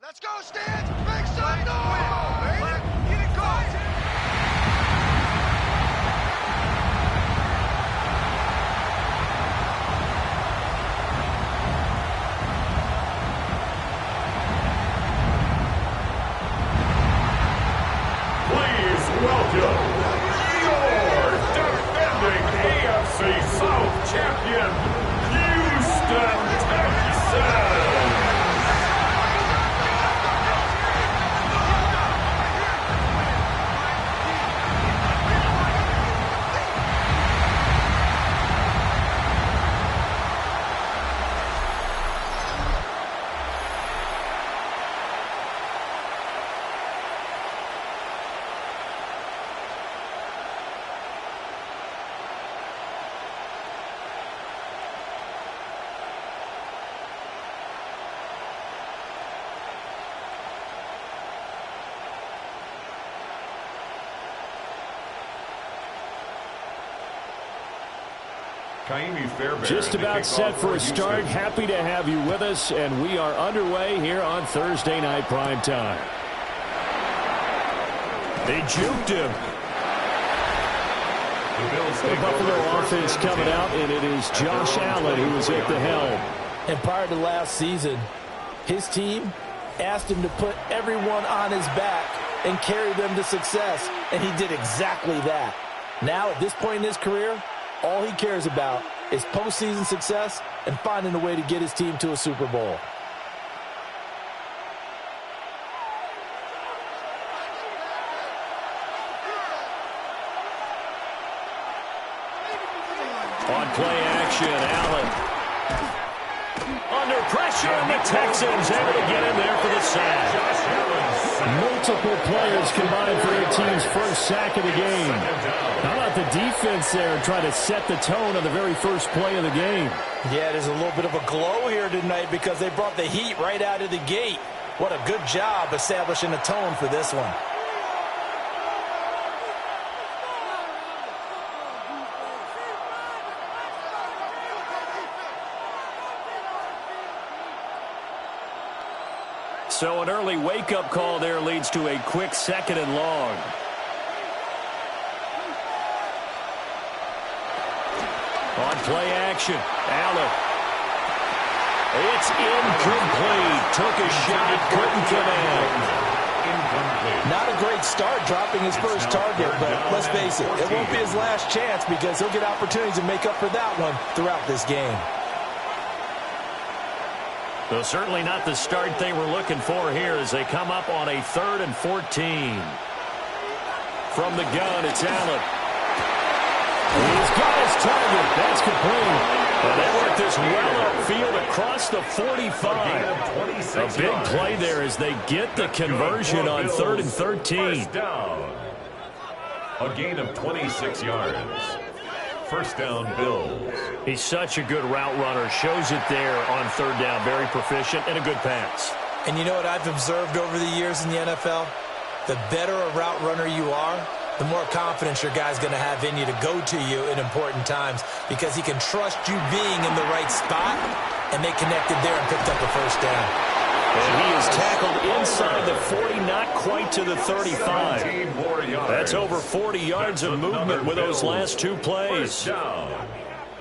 Let's go, Stans! Make some noise! Get it going! Please welcome your defending AFC South champion, Houston Texans! Just about set for a start. Happy to have you with us, and we are underway here on Thursday Night Prime Time. They juked him. The Buffalo offense coming out, and it is Josh Allen who is at the helm. And prior to last season, his team asked him to put everyone on his back and carry them to success, and he did exactly that. Now, at this point in his career, all he cares about is postseason success and finding a way to get his team to a Super Bowl. On play action, Allen. Under pressure, and the Texans able to get in there for the sack. Multiple players combined for their team's first sack of the game. How about the defense there trying to set the tone on the very first play of the game? Yeah, there's a little bit of a glow here tonight because they brought the heat right out of the gate. What a good job establishing a tone for this one. So an early wake-up call there leads to a quick 2nd and long. On play action, Allen. It's incomplete. Took a shot, couldn't connect. Not a great start dropping his first target, but let's face it, it won't be his last chance because he'll get opportunities to make up for that one throughout this game. Well, certainly not the start they were looking for here as they come up on a 3rd and 14. From the gun, it's Allen. He's got his target. That's complete. And they work this well upfield across the 45. A big play there as they get the conversion on 3rd and 13. A gain of 26 yards. First down, Bills. He's such a good route runner. Shows it there on 3rd down. Very proficient and a good pass. And you know what I've observed over the years in the NFL? The better a route runner you are, the more confidence your guy's going to have in you to go to you in important times because he can trust you being in the right spot, and they connected there and picked up a first down. And he is tackled inside the 40, not quite to the 35. That's over 40 yards of movement with those last 2 plays.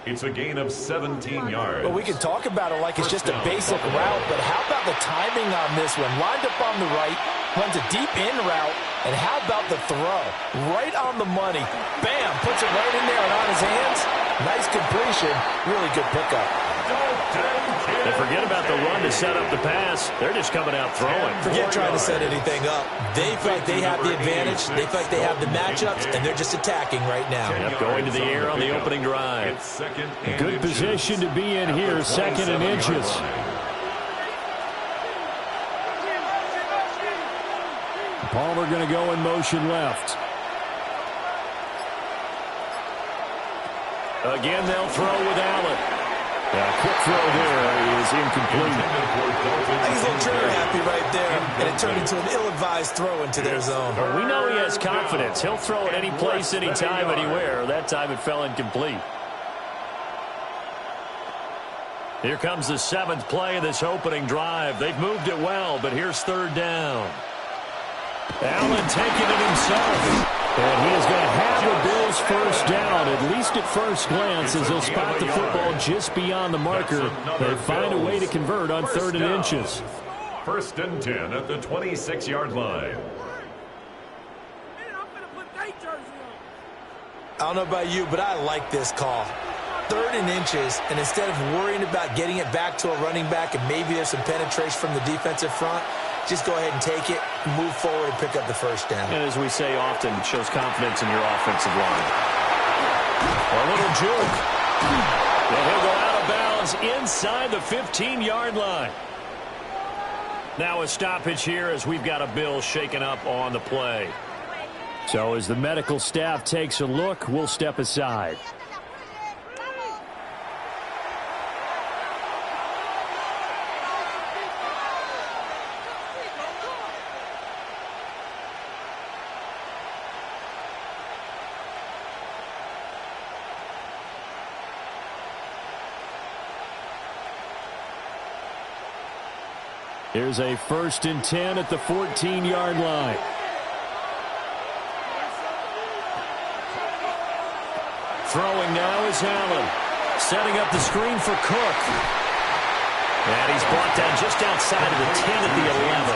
It's a gain of 17 yards. Well, we can talk about it like it's just a basic route, but how about the timing on this one? Lined up on the right, runs a deep in route, and how about the throw? Right on the money. Bam! Puts it right in there and on his hands. Nice completion. Really good pickup. And forget about the run to set up the pass. They're just coming out throwing. Forget trying to set anything up. They feel like they have the advantage. They feel like they have the matchups, and they're just attacking right now. Yep, going to the air on the opening drive. Good position to be in here, 2nd and inches. Palmer going to go in motion left. Again, they'll throw with Allen. Quick throw there is incomplete. He's a little trigger happy right there, and it turned into an ill-advised throw into their zone. Well, we know he has confidence. He'll throw it any place, anytime, anywhere. That time it fell incomplete. Here comes the 7th play of this opening drive. They've moved it well, but here's 3rd down. Allen taking it himself. And he is going to have the Bills first down, at least at first glance, as they'll spot the football just beyond the marker. They find a way to convert on 3rd and inches. 1st and 10 at the 26-yard line. I don't know about you, but I like this call. 3rd and inches, and instead of worrying about getting it back to a running back and maybe there's some penetration from the defensive front, just go ahead and take it, move forward, and pick up the first down. And as we say often, it shows confidence in your offensive line. A little juke. And he'll go out of bounds inside the 15-yard line. Now a stoppage here as we've got a Bill shaken up on the play. So as the medical staff takes a look, we'll step aside. Here's a 1st and 10 at the 14-yard line. Throwing now is Allen. Setting up the screen for Cook. And he's brought down just outside of the 10 at the 11.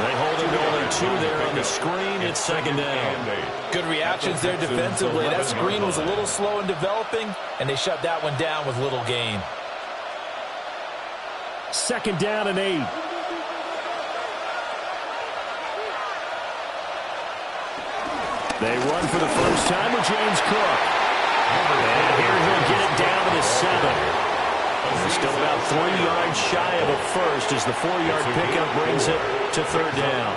They hold him to only 2 there on the screen. It's 2nd down. Good reactions there defensively. That screen was a little slow in developing, and they shut that one down with little gain. 2nd down and 8. They run for the first time with James Cook. And here he'll get it down to the 7. They're still about 3 yards shy of a first as the 4-yard pickup brings it to 3rd down.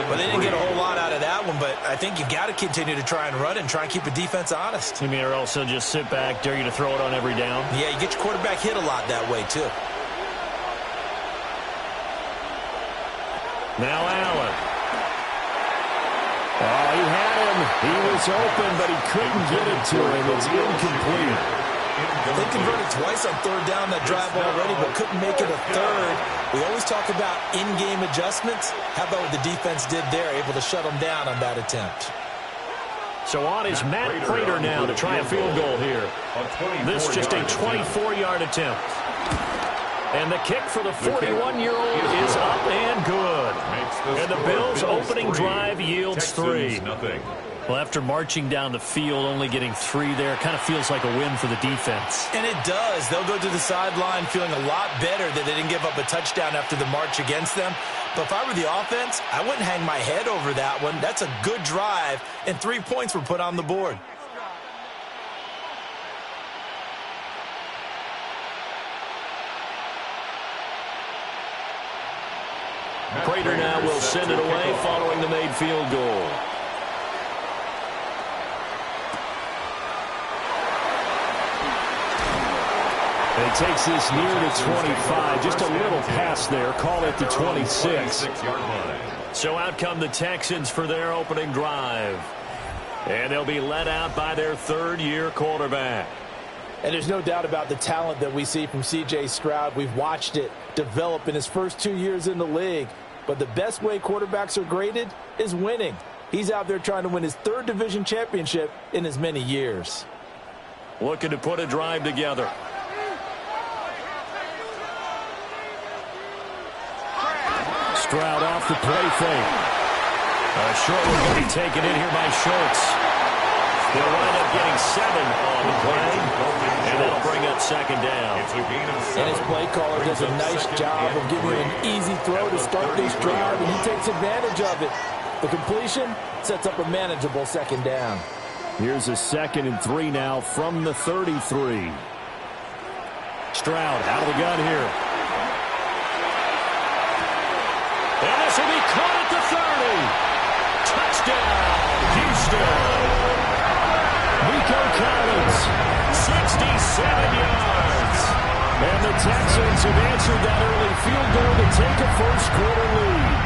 Well, they didn't get a whole lot out of that one, but I think you've got to continue to try and run and try and keep the defense honest. You mean or also just sit back, dare you to throw it on every down? Yeah, you get your quarterback hit a lot that way, too. Now Allen. Oh, he had him. He was open, but he couldn't get it to him. It's incomplete. They converted twice on 3rd down that drive already, but couldn't make it a 3rd. We always talk about in-game adjustments. How about what the defense did there, able to shut them down on that attempt? So on is Matt Prater now to try a field goal here. This just a 24-yard attempt. And the kick for the 41-year-old is up and good. And the Bills' opening drive yields 3. Well, after marching down the field, only getting 3 there, kind of feels like a win for the defense. And it does. They'll go to the sideline feeling a lot better that they didn't give up a touchdown after the march against them. But if I were the offense, I wouldn't hang my head over that one. That's a good drive, and 3 points were put on the board. Prater now will send it away following the made field goal. It takes this near to 25. Just a little pass there. Call it the 26. So out come the Texans for their opening drive. And they'll be led out by their 3rd-year quarterback. And there's no doubt about the talent that we see from C.J. Stroud. We've watched it develop in his first 2 years in the league. But the best way quarterbacks are graded is winning. He's out there trying to win his 3rd division championship in as many years. Looking to put a drive together. Stroud off the play fake. Short one going to be taken in here by Schultz. They'll wind up getting 7 on the play, and that'll bring up 2nd down. And his play caller does a nice job of giving you an easy throw to start this drive, and he takes advantage of it. The completion sets up a manageable 2nd down. Here's a 2nd and 3 now from the 33. Stroud out of the gun here. And this will be caught at the 30. Touchdown, Houston. Nico Collins, 67 yards. And the Texans have answered that early field goal to take a first-quarter lead.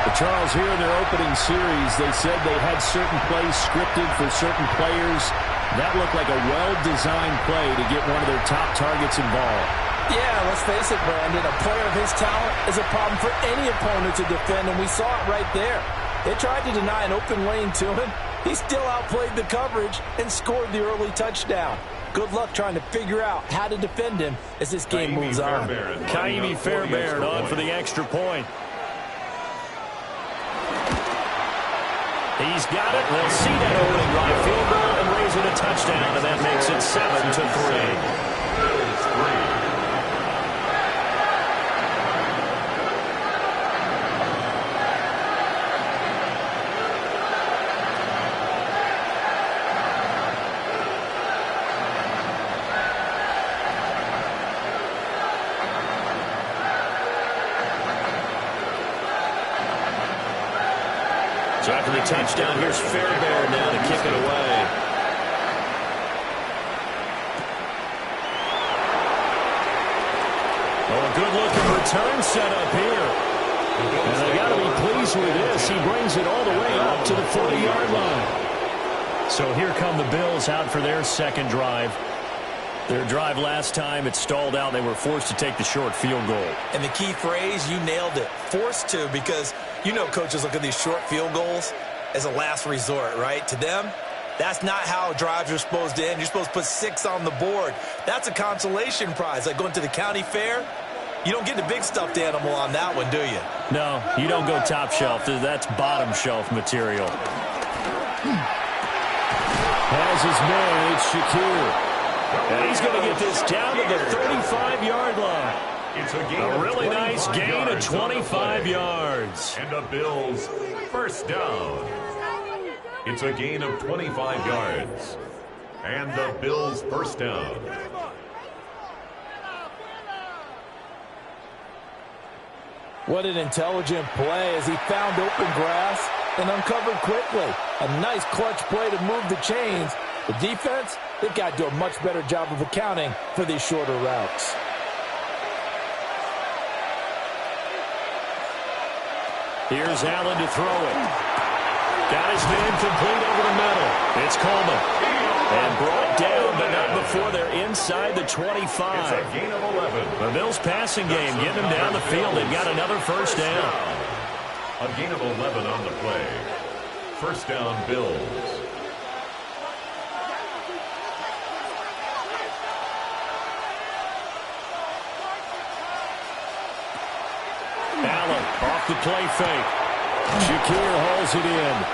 But Charles, here in their opening series, they said they had certain plays scripted for certain players. That looked like a well-designed play to get one of their top targets involved. Yeah, let's face it, Brandon. A player of his talent is a problem for any opponent to defend, and we saw it right there. They tried to deny an open lane to him. He still outplayed the coverage and scored the early touchdown. Good luck trying to figure out how to defend him as this game moves on. Kaimi Fairbairn on for the extra point. He's got it. They'll see that opening drive field goal and raise it a touchdown, and that makes it 7-3. So after the touchdown, here's Fairbairn now to kick it away. Oh, a good-looking return set up here. And they got to be pleased with this. He brings it all the way up to the 40-yard line. So here come the Bills out for their second drive. Their drive last time, it stalled out. They were forced to take the short field goal. And the key phrase, you nailed it, forced to, because you know coaches look at these short field goals as a last resort, right? To them, that's not how drives are supposed to end. You're supposed to put 6 on the board. That's a consolation prize. Like going to the county fair, you don't get the big stuffed animal on that one, do you? No, you don't go top shelf. That's bottom shelf material. Has his man, it's Shakir. And he's going to get this down to the 35-yard line. It's a really nice gain of 25 yards. And the Bills first down. It's a gain of 25 yards. And the Bills first down. What an intelligent play as he found open grass and uncovered quickly. A nice clutch play to move the chains. The defense, they've got to do a much better job of accounting for these shorter routes. Here's Allen to throw it. Got his man complete over the middle. It's Coleman. And brought down, but not before they're inside the 25. It's a gain of 11. The Bills passing game, getting them down the field. They've got another first down. A gain of 11 on the play. First down, Bills. Allen off the play fake. Shakir hauls it in.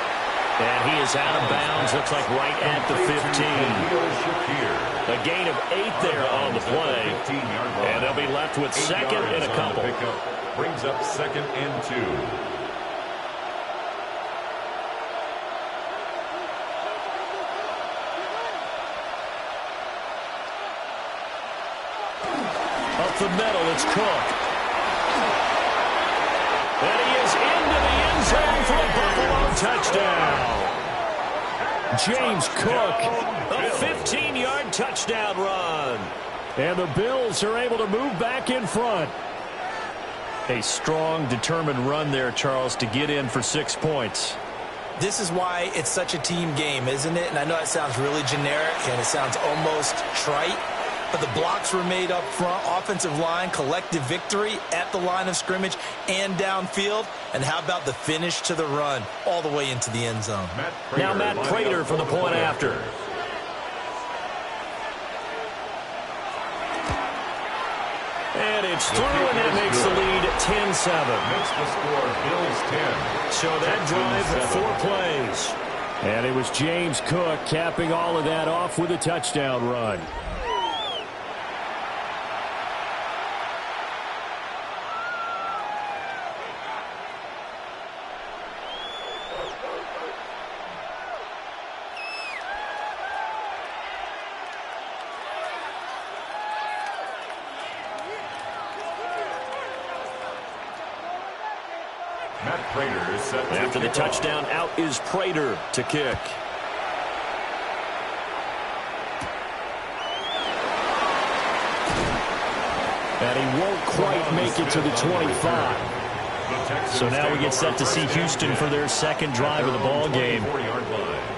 And he is out of bounds. Looks like right at the 15. A gain of 8 there on the play. And they'll be left with second and a couple. Brings up second and 2. Up the middle, it's Cook. And he is into the end zone for a Buffalo touchdown. James Cook, a 15-yard touchdown run. And the Bills are able to move back in front. A strong, determined run there, Charles, to get in for 6 points. This is why it's such a team game, isn't it? And I know it sounds really generic and it sounds almost trite, but the blocks were made up front, offensive line, collective victory at the line of scrimmage and downfield. And how about the finish to the run all the way into the end zone? Now Matt Prater for the point after. And it's through, and that makes the lead 10-7. Makes the score Bills 10. So that drive 4 plays. And it was James Cook capping all of that off with a touchdown run. Matt Prater is set. After the touchdown, out is Prater to kick. And he won't quite make it to the 25. So now we get set to see Houston for their second drive of the ball game.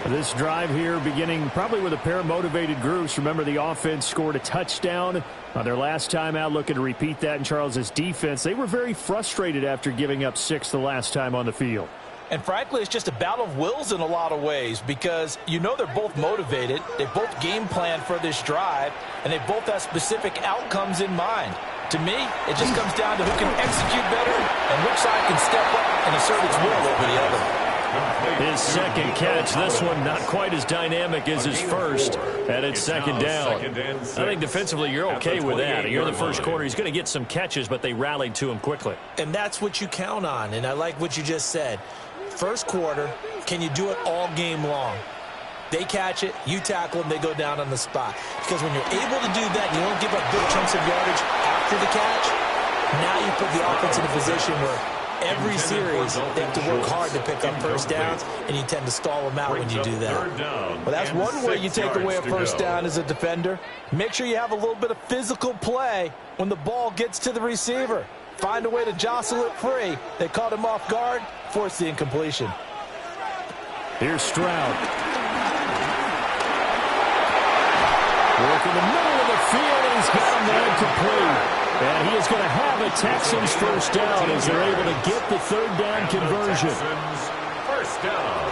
This drive here beginning probably with a pair of motivated groups. Remember, the offense scored a touchdown their last time out, looking to repeat that in Charles's defense. They were very frustrated after giving up 6 the last time on the field. And frankly, it's just a battle of wills in a lot of ways because you know they're both motivated. They both game plan for this drive, and they both have specific outcomes in mind. To me, it just comes down to who can execute better and which side can step up and assert its will over the other. His second catch, this one not quite as dynamic as his first, and it's second down. I think defensively you're okay with that. You're in the first quarter. He's going to get some catches, but they rallied to him quickly. And that's what you count on, and I like what you just said. First quarter, can you do it all game long? They catch it, you tackle them, they go down on the spot. Because when you're able to do that, you don't give up big chunks of yardage after the catch, now you put the offense in a position where every series they have to work hard to pick up first downs, and you tend to stall them out when you do that. Well, that's one way you take away a first down as a defender. Make sure you have a little bit of physical play when the ball gets to the receiver. Find a way to jostle it free. They caught him off guard, forced the incompletion. Here's Stroud. Work in the middle of the field, and he's got him there complete. And he is going to have a Texans first down as they're able to get the third down conversion. First down.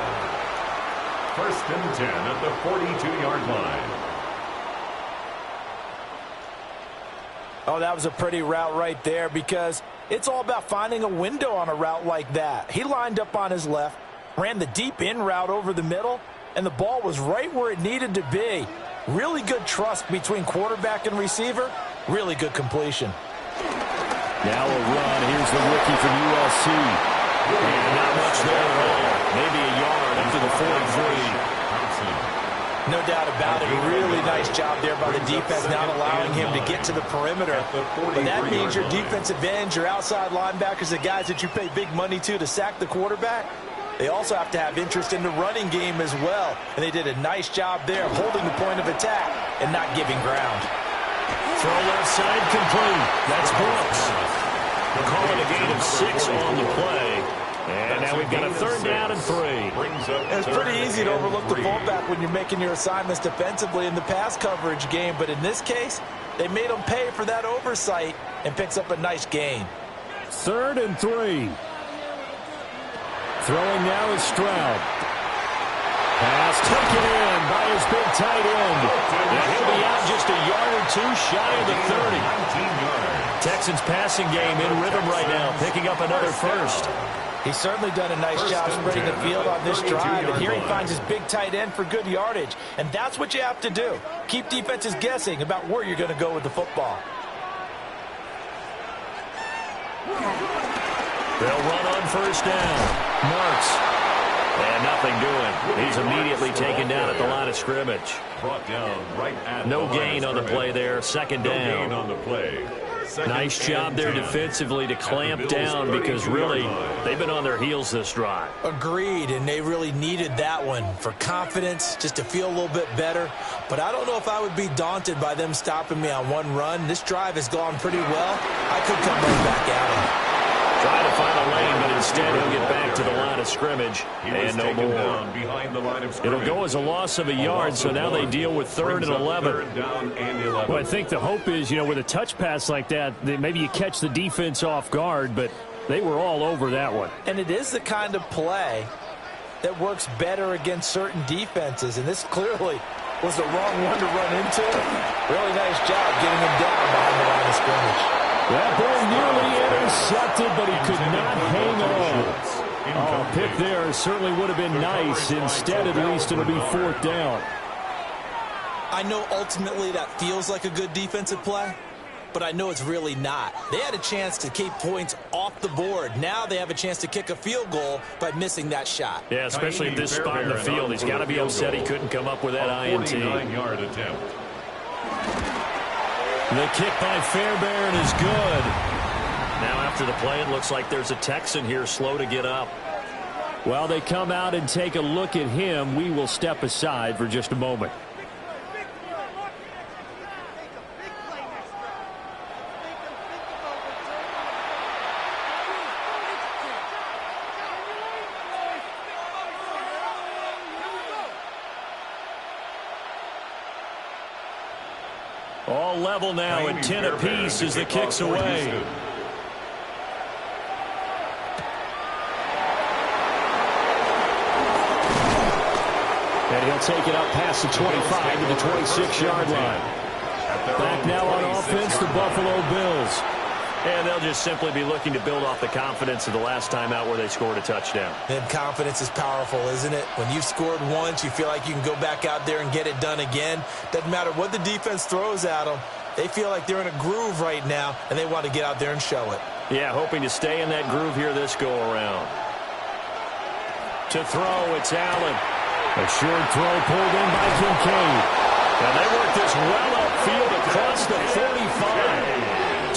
1st and 10 at the 42-yard line. Oh, that was a pretty route right there because it's all about finding a window on a route like that. He lined up on his left, ran the deep in route over the middle, and the ball was right where it needed to be. Really good trust between quarterback and receiver. Really good completion. Now a run. Here's the rookie from USC. And not much there at all. Maybe a yard up to the 43. No doubt about it. A really nice job there by the defense, not allowing him to get to the perimeter. But that means your defensive ends, your outside linebackers, the guys that you pay big money to sack the quarterback, they also have to have interest in the running game as well. And they did a nice job there holding the point of attack and not giving ground. Throw left side complete. That's Brooks. We'll call it a gain of 6 on the play. And now we've got a third down and 3. It's pretty easy to overlook the fullback when you're making your assignments defensively in the pass coverage game. But in this case, they made him pay for that oversight and picks up a nice gain. 3rd and 3. Throwing now is Stroud. Pass taken in by his big tight end. And he'll be out just a yard or two shy of the 30. Texans passing game in rhythm right now, picking up another first. He's certainly done a nice job spreading the field on this drive, and here he finds his big tight end for good yardage. And that's what you have to do. Keep defenses guessing about where you're going to go with the football. They'll run on first down. Marks. And nothing doing. He's immediately taken down at the line of scrimmage. No gain on the play there. Second down. Nice job there defensively to clamp down because really they've been on their heels this drive. Agreed, and they really needed that one for confidence, just to feel a little bit better. But I don't know if I would be daunted by them stopping me on one run. This drive has gone pretty well. I could come right back at him. Trying to find a lane, but instead he'll get back to the line of scrimmage and no more. It'll go as a loss of a yard, so now they deal with 3rd and 11. Well, I think the hope is, with a touch pass like that maybe you catch the defense off guard, but they were all over that one. And it is the kind of play that works better against certain defenses, and this clearly was the wrong one to run into. Really nice job getting him down behind the line of scrimmage. That ball nearly intercepted, but he could not hang on. Oh, pick there certainly would have been nice. Instead, at least, it'll be 4th down. I know ultimately that feels like a good defensive play, but I know it's really not. They had a chance to keep points off the board. Now they have a chance to kick a field goal by missing that shot. Yeah, especially at this spot in the field. He's got to be upset he couldn't come up with that INT. The kick by Fairbairn is good. Now after the play, it looks like there's a Texan here slow to get up. Well, they come out and take a look at him. We will step aside for just a moment. All level now at 10 apiece as the kick's away. And he'll take it up past the 25 to the 26-yard line. Back now on offense, the Buffalo Bills. And they'll just simply be looking to build off the confidence of the last time out where they scored a touchdown. And confidence is powerful, isn't it? When you've scored once, you feel like you can go back out there and get it done again. Doesn't matter what the defense throws at them. They feel like they're in a groove right now, and they want to get out there and show it. Yeah, hoping to stay in that groove here this go-around. To throw, it's Allen. A short throw pulled in by Kincaid. And they work this well upfield across the 45.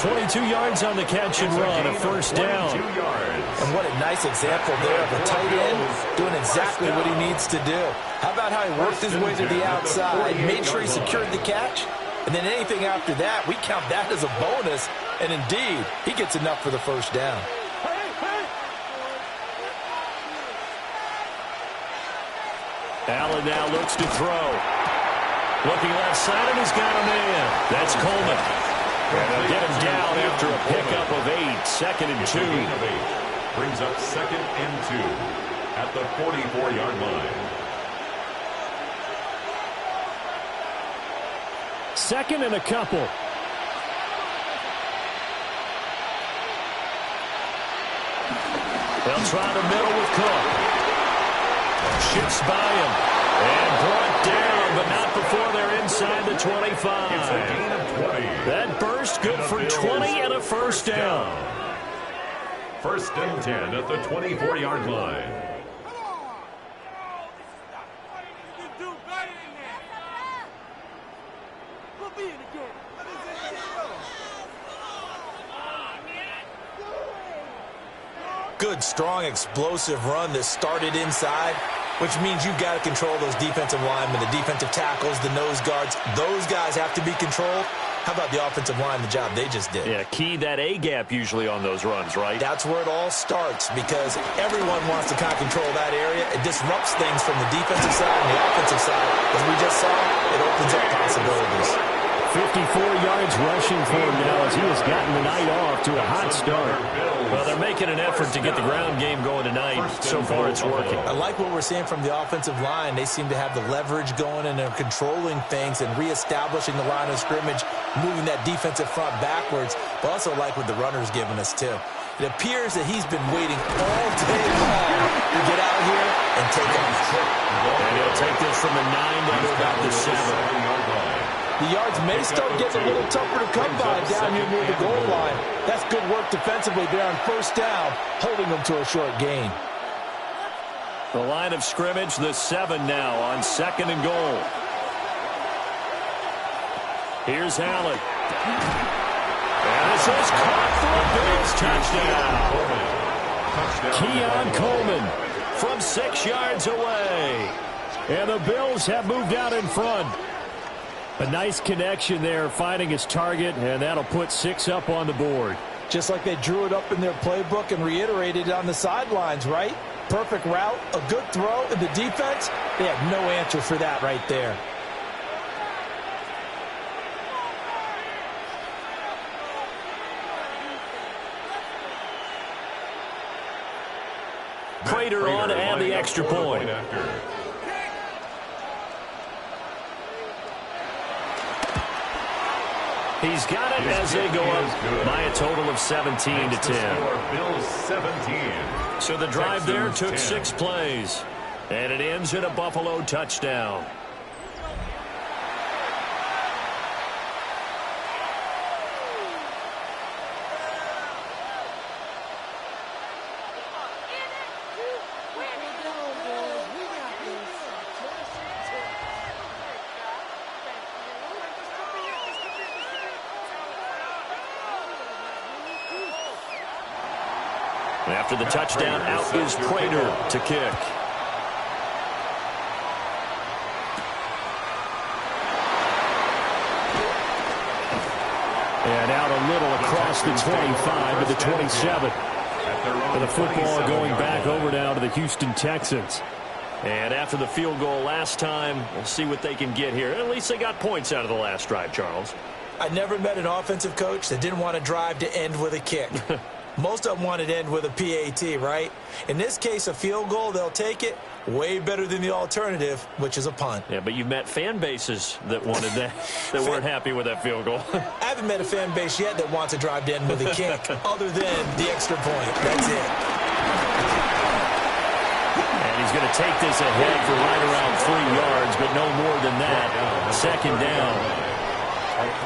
22 yards on the catch and run, a first down. And what a nice example there of a tight end doing exactly what he needs to do. How about how he worked his way to the outside, made sure he secured the catch, and then anything after that, we count that as a bonus. And indeed, he gets enough for the first down. Allen now looks to throw. Looking left side, and he's got a man. That's Coleman. And they'll get him down after a pickup of 8. Second and 2. Brings up second and 2 at the 44-yard line. Second and a couple. They'll try the middle with Cook. Shifts by him. And brought down, but not before they're inside the 25. It's a gain of 20. That burst good for 20 and a first down. First and 10 at the 24-yard line. Good, strong, explosive run that started inside, which means you've got to control those defensive linemen, the defensive tackles, the nose guards. Those guys have to be controlled. How about the offensive line, the job they just did? Yeah, key that A-gap usually on those runs, right? That's where it all starts because everyone wants to kind of control that area. It disrupts things from the defensive side and the offensive side. As we just saw, it opens up possibilities. 54 yards rushing for him now as he has gotten the night off to a hot start. Well, they're making an effort to get the ground game going tonight. So far, it's working. I like what we're seeing from the offensive line. They seem to have the leverage going and they're controlling things and reestablishing the line of scrimmage, moving that defensive front backwards. But also like what the runner's giving us, too. It appears that he's been waiting all day long to get out here and take off. And he'll take this from the 9 down to about the 7. The yards may start getting a little tougher to come by down here near the goal line. That's good work defensively there on first down, holding them to a short gain. The line of scrimmage, the 7 now on second and goal. Here's Allen. And this is caught for a Bills touchdown. Keon Coleman from 6 yards away. And the Bills have moved out in front. A nice connection there, finding his target, and that'll put 6 up on the board. Just like they drew it up in their playbook and reiterated it on the sidelines, right? Perfect route, a good throw, and the defense, they have no answer for that right there. Prater on to add the extra point. He's got it as they go up by a total of 17 to 10. Bills 17. So the drive there took 6 plays. And it ends in a Buffalo touchdown. After the touchdown, out is Prater to kick. And out a little across the 25 to the 27. And the football going back over now to the Houston Texans. And after the field goal last time, we'll see what they can get here. At least they got points out of the last drive, Charles. I never met an offensive coach that didn't want to drive to end with a kick. Most of them wanted to end with a PAT, right? In this case, a field goal, they'll take it. Way better than the alternative, which is a punt. Yeah, but you met fan bases that wanted that, that weren't happy with that field goal. I haven't met a fan base yet that wants to drive to end with a kick, other than the extra point. That's it. And he's going to take this ahead for right around 3 yards, but no more than that. Second down.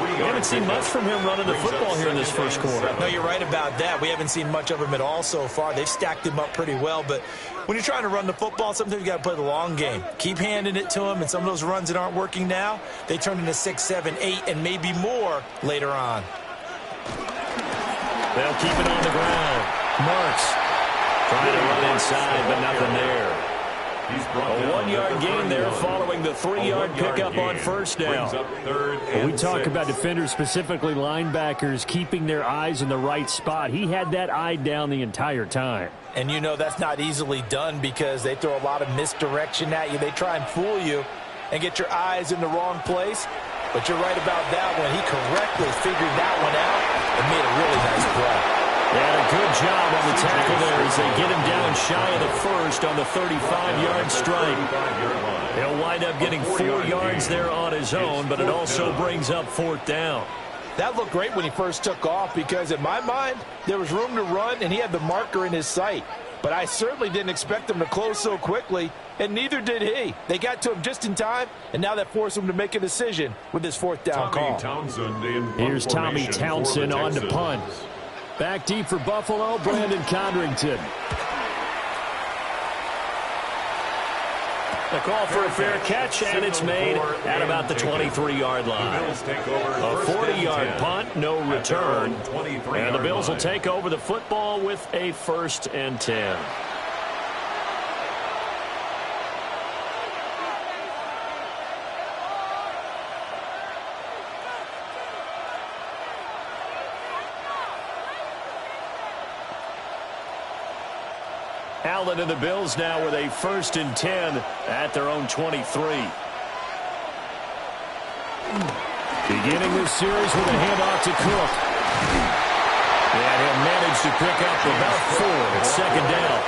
We haven't seen much from him running the football here in this first quarter. No, you're right about that. We haven't seen much of him at all so far. They've stacked him up pretty well, but when you're trying to run the football, sometimes you got to play the long game. Keep handing it to him, and some of those runs that aren't working now, they turn into 6, 7, 8, and maybe more later on. They'll keep it on the ground. Marks trying to run inside, but nothing there. A 1-yard gain there following the 3-yard pickup on first down. We talk about defenders, specifically linebackers, keeping their eyes in the right spot. He had that eye down the entire time. And you know that's not easily done because they throw a lot of misdirection at you. They try and fool you and get your eyes in the wrong place. But you're right about that one. He correctly figured that one out and made a really nice play. They had a good job on the tackle there as they get him down shy of the first on the 35-yard strike. He'll wind up getting 4 yards there on his own, but it also brings up 4th down. That looked great when he first took off because, in my mind, there was room to run, and he had the marker in his sight. But I certainly didn't expect him to close so quickly, and neither did he. They got to him just in time, and now that forced him to make a decision with his 4th down call. Here's Tommy Townsend on to punt. Back deep for Buffalo, Brandon Condrington. The call for a fair catch, and it's made at about the 23-yard line. A 40-yard punt, no return. And the Bills will take over the football with a 1st and 10. Allen and the Bills now with a 1st and 10 at their own 23. Beginning this series with a handoff to Cook. And he'll manage to pick up about 4 at 2nd down.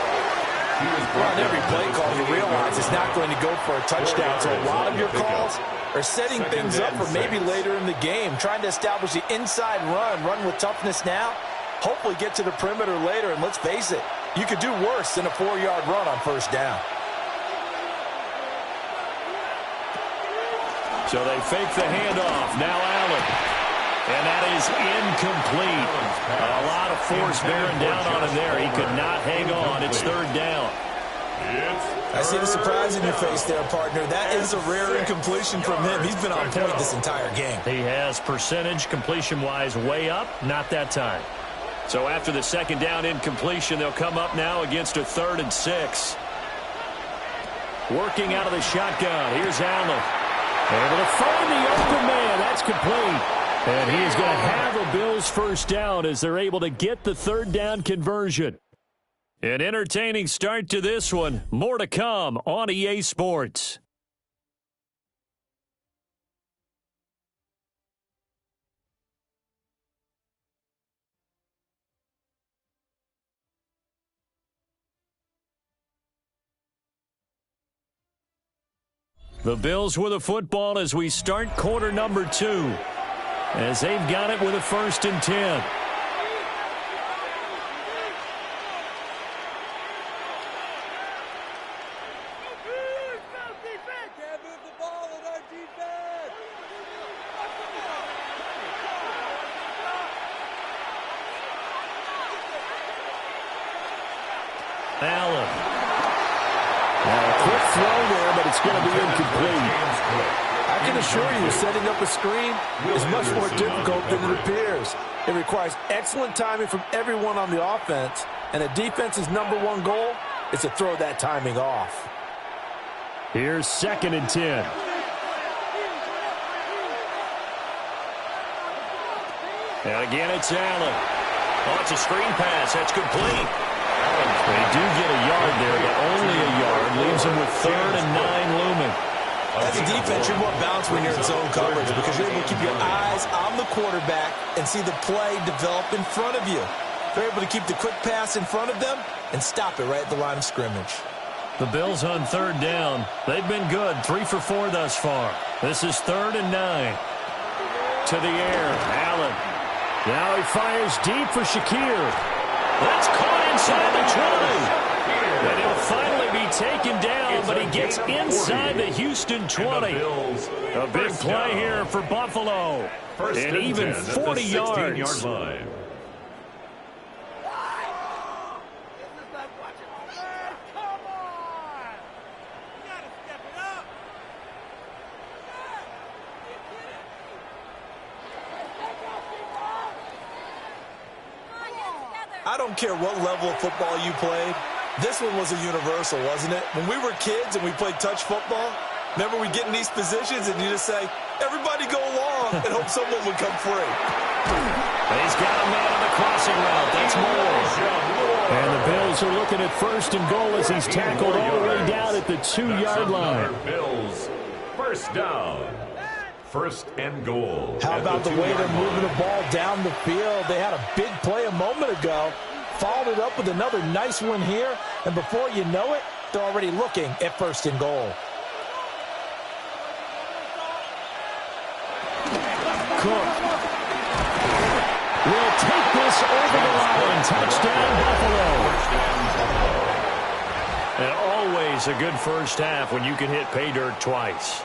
On every play call, you realize it's not going to go for a touchdown. So a lot of your calls are setting things up for maybe later in the game, trying to establish the inside run with toughness now, hopefully get to the perimeter later, and let's face it, you could do worse than a 4-yard run on 1st down. So they fake the handoff. Now Allen. And that is incomplete. A lot of force bearing down on him there. He could not hang on. It's 3rd down. I see the surprise in your face there, partner. That is a rare incompletion from him. He's been on point this entire game. He has percentage completion-wise way up. Not that time. So after the 2nd down incompletion, they'll come up now against a 3rd and 6. Working out of the shotgun. Here's Allen. Able to find the open man. That's complete. And he is going to have a Bills 1st down as they're able to get the 3rd down conversion. An entertaining start to this one. More to come on EA Sports. The Bills with a football as we start quarter number 2. As they've got it with a 1st and 10. Allen. Now a quick throw there, but it's going to be incomplete. I can assure you, setting up a screen is much more difficult than it appears. It requires excellent timing from everyone on the offense, and a defense's #1 goal is to throw that timing off. Here's 2nd and 10. And again, it's Allen. Oh, it's a screen pass. That's complete. They do get a yard there, but only a yard. Leaves them with 3rd and 9 looming. As a defense, you're more balanced when you're in zone coverage because you're able to keep your eyes eyes on the quarterback and see the play develop in front of you. They're able to keep the quick pass in front of them and stop it right at the line of scrimmage. The Bills on third down. They've been good, 3 for 4 thus far. This is 3rd and 9. To the air, Allen. Now he fires deep for Shakir. That's caught inside the 20. And he'll finally be taken down, but he gets inside the Houston 20. A big play here for Buffalo. And even 40 yards. I don't care what level of football you played. This one was a universal, wasn't it? When we were kids and we played touch football, remember we get in these positions and you just say, everybody go along and hope someone would come free. He's got a man on the crossing route. That's Moore. And the Bills are looking at 1st and goal as he's tackled all the way down at the 2-yard line. Bills, 1st down. 1st and goal. How about the way they're moving the ball down the field? They had a big play a moment ago. Followed it up with another nice one here. And before you know it, they're already looking at 1st and goal. Cook will take this over the line. Touchdown, Buffalo. And always a good first half when you can hit pay dirt twice.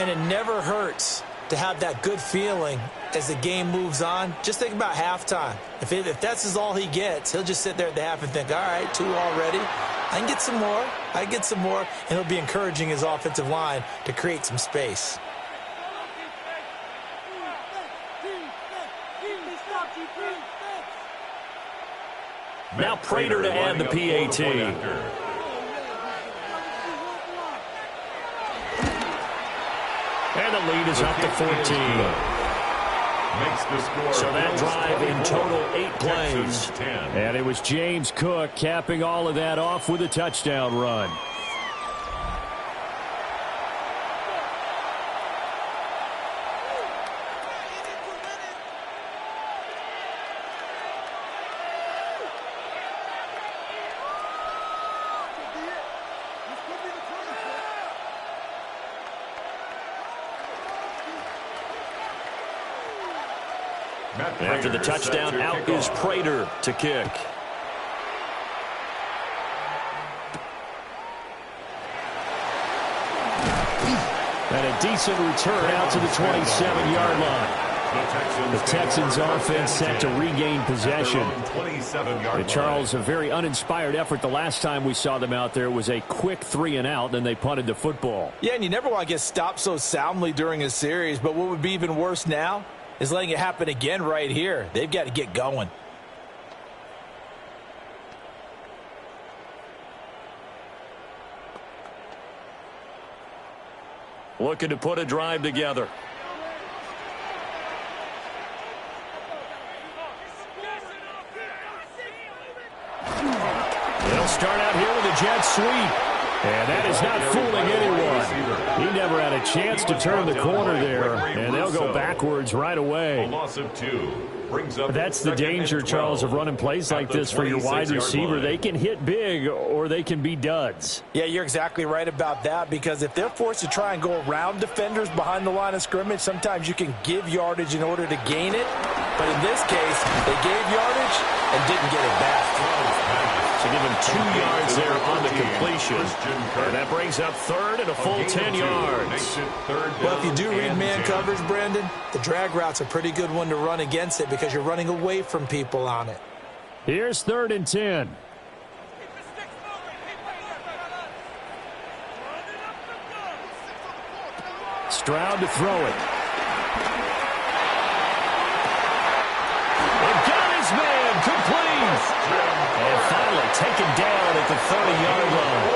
And it never hurts to have that good feeling as the game moves on. Just think about halftime. If that's all he gets, he'll just sit there at the half and think, all right, 2 already. I can get some more. I can get some more. And he'll be encouraging his offensive line to create some space. Now Prater to add the PAT. And the lead is up to 14. So that drive in total 8 plays. And it was James Cook capping all of that off with a touchdown run. After the touchdown, out is Prater to kick. And a decent return out to the 27-yard line. The Texans offense set to regain possession. And Charles, a very uninspired effort the last time we saw them out there. It was a quick 3-and-out, then they punted the football. Yeah, and you never want to get stopped so soundly during a series, but what would be even worse now is letting it happen again right here. They've got to get going. Looking to put a drive together. They'll start out here with a jet sweep. And that is not fooling anyone. He never had a chance to turn the corner there, and they'll go backwards right away. That's the danger, Charles, of running plays like this for your wide receiver. They can hit big or they can be duds. Yeah, you're exactly right about that, because if they're forced to try and go around defenders behind the line of scrimmage, sometimes you can give yardage in order to gain it. But in this case, they gave yardage and didn't get it back. So give him 2 yards there on the completion. And that brings up 3rd and a full 10 yards. Well, if you do read man coverage, Brandon, the drag route's a pretty good one to run against it because you're running away from people on it. Here's 3rd and 10. Stroud to throw it. And got his man complete. And finally taken down at the 30-yard line.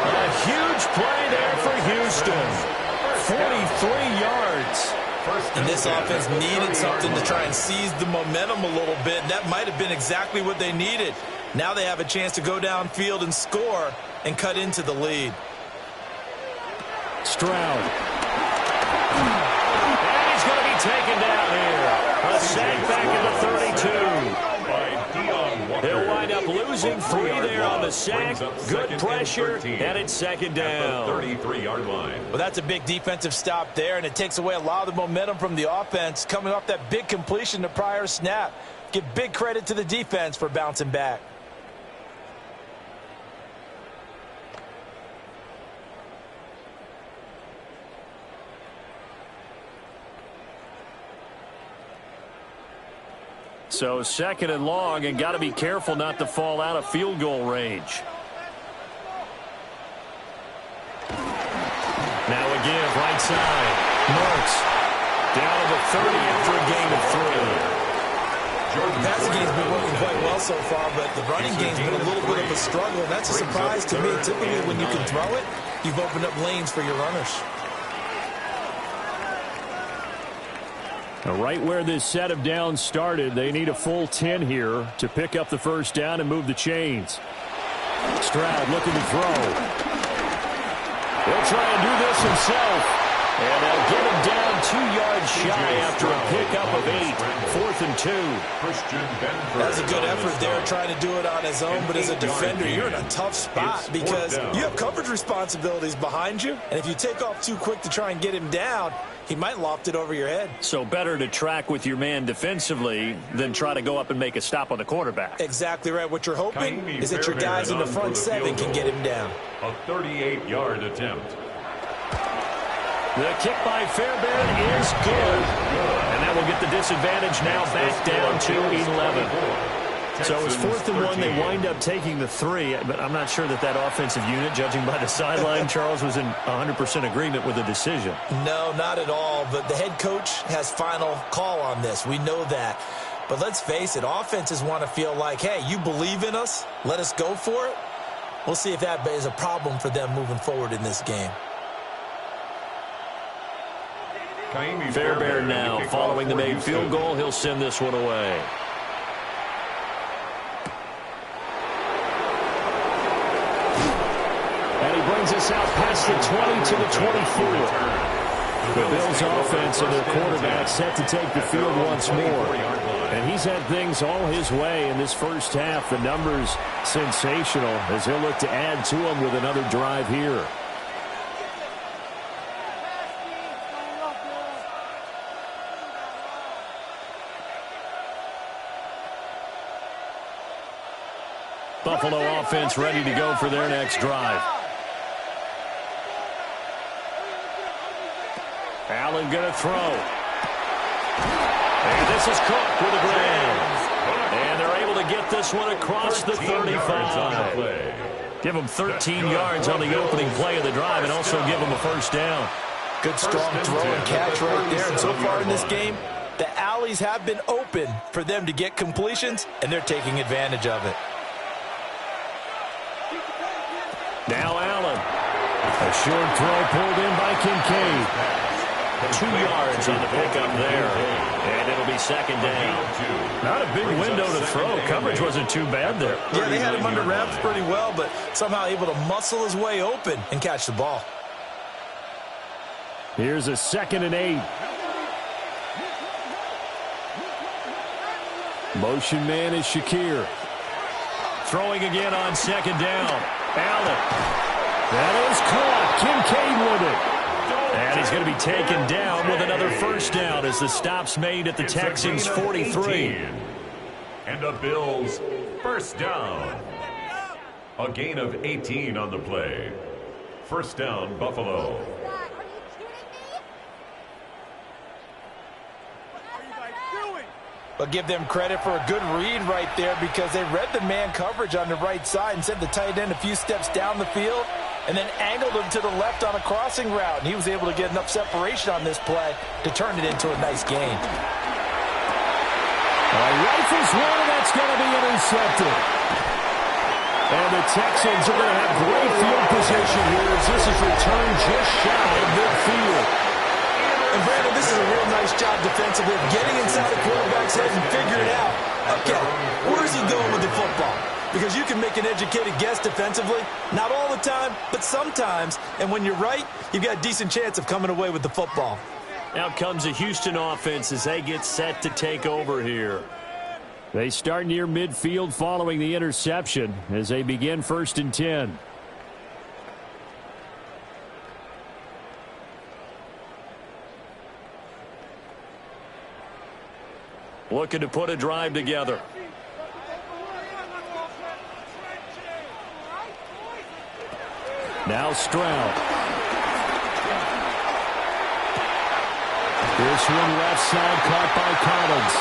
A huge play there for Houston. 43 yards. And this offense needed something to try and seize the momentum a little bit. That might have been exactly what they needed. Now they have a chance to go downfield and score and cut into the lead. Stroud. And he's going to be taken down sack back at the 32. He'll wind up losing 3 there on the sack. Good pressure, and it's second down. 33-yard line. Well, that's a big defensive stop there, and it takes away a lot of the momentum from the offense coming off that big completion the prior snap. Give big credit to the defense for bouncing back. So second and long, and got to be careful not to fall out of field goal range. Now a give, right side. Mertz down to the 30 after a gain of 3. The passing game's been working quite well so far, but the running game's been a little bit of a struggle, and that's a surprise to me. Typically, when you can throw it, you've opened up lanes for your runners. Right where this set of downs started, they need a full 10 here to pick up the first down and move the chains. Stroud looking to throw. He'll try and do this himself. And they'll get him down 2 yards shy after a pickup of 8. 4th and 2. That's a good effort there, trying to do it on his own. But as a defender, you're in a tough spot because you have coverage responsibilities behind you. And if you take off too quick to try and get him down, he might loft it over your head. So better to track with your man defensively than try to go up and make a stop on the quarterback. Exactly right. What you're hoping is that your guys in the front 7 can get him down. A 38-yard attempt. The kick by Fairbairn is good. And that will get the disadvantage now back down to 11. So it's 4th and 1. They wind up taking the 3. But I'm not sure that that offensive unit, judging by the sideline, Charles, was in 100% agreement with the decision. No, not at all. But the head coach has final call on this. We know that. But let's face it, offenses want to feel like, hey, you believe in us, let us go for it. We'll see if that is a problem for them moving forward in this game. Fairbairn now, following the made field goal, he'll send this one away. And he brings us out past the 20 to the 24. The Bills offense and their quarterback set to take the field once more. And he's had things all his way in this first half. The numbers sensational as he'll look to add to them with another drive here. Buffalo offense ready to go for their next drive. Allen going to throw. And this is Cook with a grab. And they're able to get this one across the 35. Give them 13 yards on the opening play of the drive and also give them a first down. Good strong throw and catch right there. And so far in this game, the alleys have been open for them to get completions, and they're taking advantage of it. Now Allen. A short throw pulled in by Kincaid. 2 yards on the pickup there. And it'll be second down. Not a big window to throw. Coverage wasn't too bad there. Yeah, they had him under wraps pretty well, but somehow able to muscle his way open and catch the ball. Here's a 2nd and 8. Motion man is Shakir. Throwing again on second down. Allen. That is caught. Kincaid with it. And he's going to be taken down with another first down as the stop's made at the Texans' 43. And the Bills first down. A gain of 18 on the play. First down, Buffalo. But give them credit for a good read right there because they read the man coverage on the right side and sent the tight end a few steps down the field and then angled him to the left on a crossing route. And he was able to get enough separation on this play to turn it into a nice gain. Rifles one, and that's going to be intercepted. And the Texans are going to have great field position here as this is returned just shy of midfield. And Brandon, this is a real nice job defensively of getting inside the quarterback's head and figuring out, okay, where's he going with the football? Because you can make an educated guess defensively, not all the time, but sometimes. And when you're right, you've got a decent chance of coming away with the football. Now comes the Houston offense as they get set to take over here. They start near midfield following the interception as they begin 1st and 10. Looking to put a drive together. Now Stroud. This one left side caught by Collins.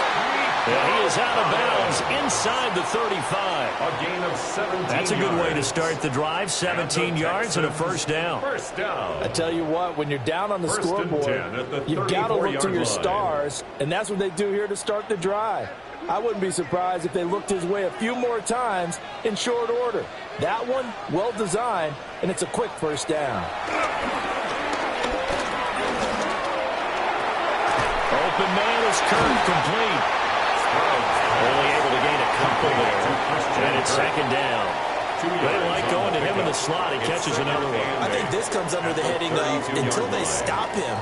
Yeah, he is out of bounds inside the 35. A gain of 17 That's a good yards. way to start the drive. 17 yards and a first down. First down. I tell you what, when you're down on the 1st and scoreboard, 10 at the you've got to look to 34-yard your line. stars, and that's what they do here to start the drive. I wouldn't be surprised if they looked his way a few more times in short order. That one, well designed, and it's a quick first down. Open man is Kirk, complete. Only able to gain a couple there. And it's 2nd down. They like going to him in the slot. He catches another one. I think this comes under the heading of until they stop him,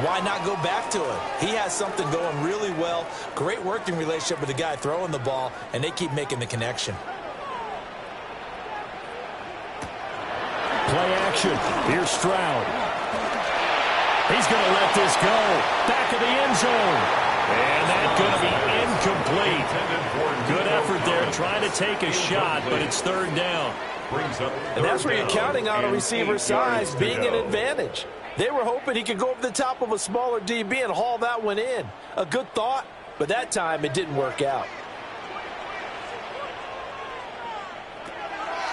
why not go back to it? He has something going really well. Great working relationship with the guy throwing the ball, and they keep making the connection. Play action. Here's Stroud. He's going to let this go. Back of the end zone. And that's going to be incomplete. Good effort there trying to take a shot, but it's 3rd down. And that's where you're counting on a receiver's size being an advantage. They were hoping he could go over the top of a smaller DB and haul that one in. A good thought, but that time it didn't work out.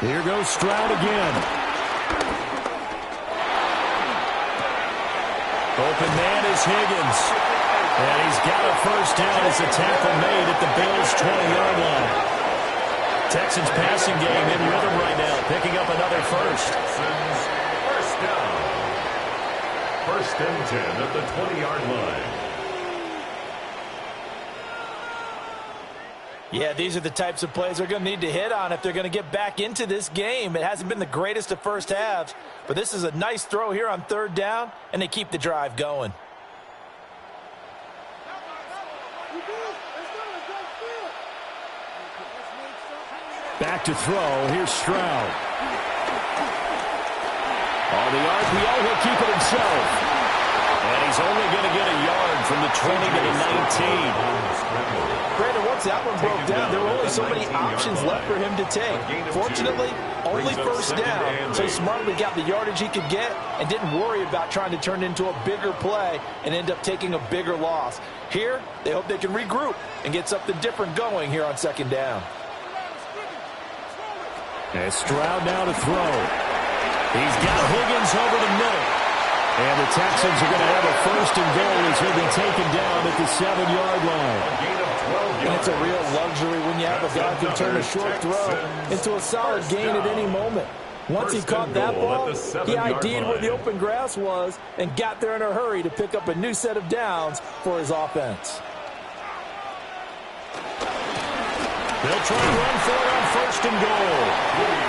Here goes Stroud again. Open man is Higgins. And he's got a first down as a tackle made at the Bills' 20-yard line. Texans passing game in rhythm right now, picking up another first. First down. 1st and 10 at the 20-yard line. Yeah, these are the types of plays they're going to need to hit on if they're going to get back into this game. It hasn't been the greatest of first halves, but this is a nice throw here on 3rd down, and they keep the drive going. Back to throw. Here's Stroud. On the RPO, he'll keep it himself. And he's only going to get a yard from the 20 to the 19. Brandon, once that one broke down, there were only so many options left for him to take. Fortunately, only first down, so he smartly got the yardage he could get and didn't worry about trying to turn it into a bigger play and end up taking a bigger loss. Here, they hope they can regroup and get something different going here on 2nd down. And Stroud now to throw. He's got Higgins over the middle. And the Texans are going to have a 1st and goal as he'll be taken down at the 7-yard line. And it's a real luxury when you have a guy who can turn a short throw into a solid gain at any moment. Once he caught that ball, he ID'd where the open grass was and got there in a hurry to pick up a new set of downs for his offense. They'll try to run for it on 1st and goal.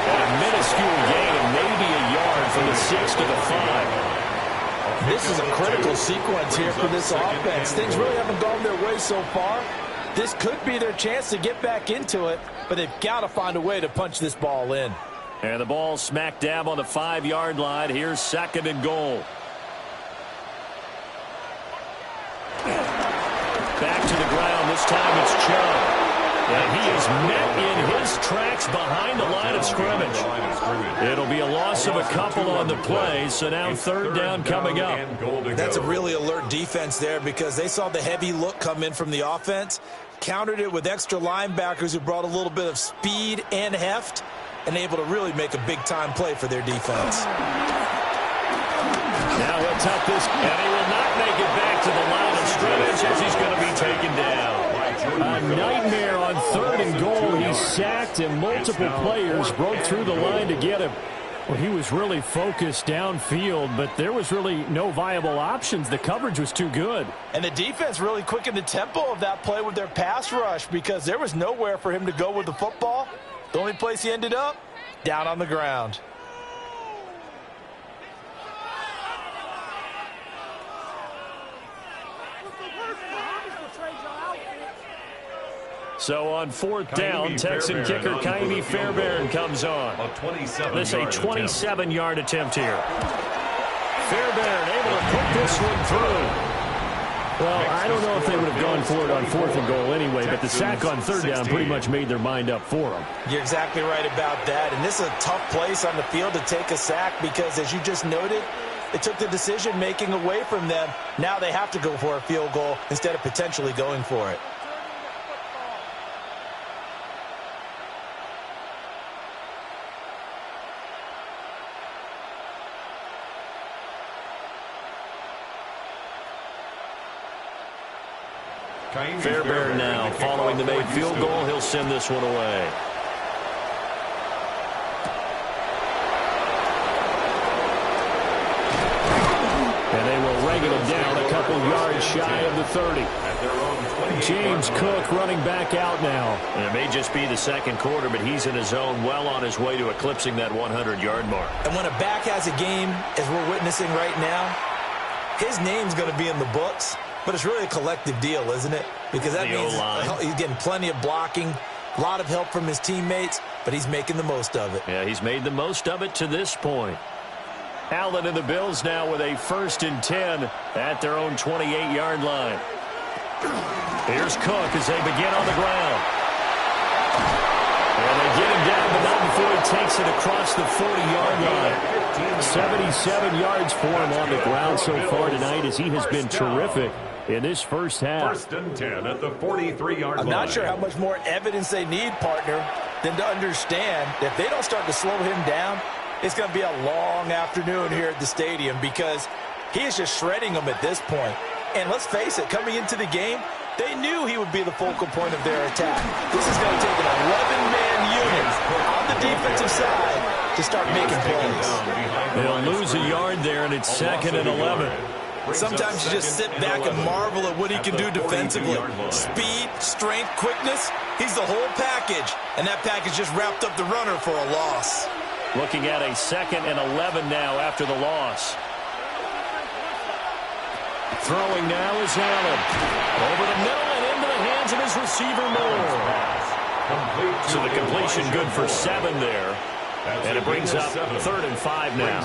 And a minuscule gain of maybe a yard from the 6 to the 5. This is a critical sequence here for this offense. Things really haven't gone their way so far. This could be their chance to get back into it, but they've got to find a way to punch this ball in. And the ball smack dab on the 5-yard line. Here's 2nd and goal. Back to the ground. This time it's Chubb. And he is met in his tracks behind the line of scrimmage. It'll be a loss of a couple on the play, so now 3rd down coming up. That's a really alert defense there because they saw the heavy look come in from the offense, countered it with extra linebackers who brought a little bit of speed and heft, and able to really make a big-time play for their defense. Now he'll tuck this, and he will not make it back to the line of scrimmage as he's going to be taken down. A nightmare on 3rd and goal. He sacked, and multiple players broke through the line to get him. Well, he was really focused downfield, but there was really no viable options. The coverage was too good. And the defense really quickened the tempo of that play with their pass rush because there was nowhere for him to go with the football. The only place he ended up, down on the ground. So on fourth down, Texan kicker Kaimi Fairbairn comes on. This is a 27-yard attempt here. Fairbairn able to put this one through. Well, I don't know if they would have gone for it on fourth and goal anyway, but the sack on third down pretty much made their mind up for them. You're exactly right about that. And this is a tough place on the field to take a sack because, as you just noted, it took the decision-making away from them. Now they have to go for a field goal instead of potentially going for it. Fairbairn now, following the made field goal, he'll send this one away. And they will wrangle him down a couple yards shy of the 30. James Cook running back out now. And it may just be the second quarter, but he's in his zone, well on his way to eclipsing that 100-yard mark. And when a back has a game, as we're witnessing right now, his name's going to be in the books. But it's really a collective deal, isn't it? Because that means he's getting plenty of blocking, a lot of help from his teammates, but he's making the most of it. Yeah, he's made the most of it to this point. Allen and the Bills now with a 1st and 10 at their own 28-yard line. Here's Cook as they begin on the ground. And they get him down, but not before he takes it across the 40-yard line. 77 yards for him on the ground so far tonight as he has been terrific in this first half. 1st and 10 at the 43-yard line. I'm not sure how much more evidence they need, partner, than to understand that if they don't start to slow him down, it's going to be a long afternoon here at the stadium because he is just shredding them at this point. And let's face it, coming into the game, they knew he would be the focal point of their attack. This is going to take an 11-man unit on the defensive side to start making plays. They'll lose a yard there, and it's 2nd and 11. Sometimes you just sit back and marvel at what he can do defensively. Speed, strength, quickness, he's the whole package. And that package just wrapped up the runner for a loss. Looking at a 2nd and 11 now after the loss. Throwing now is Allen. Over the middle and into the hands of his receiver Moore. So the completion good for 7 there. And it brings up 3rd and 5 now.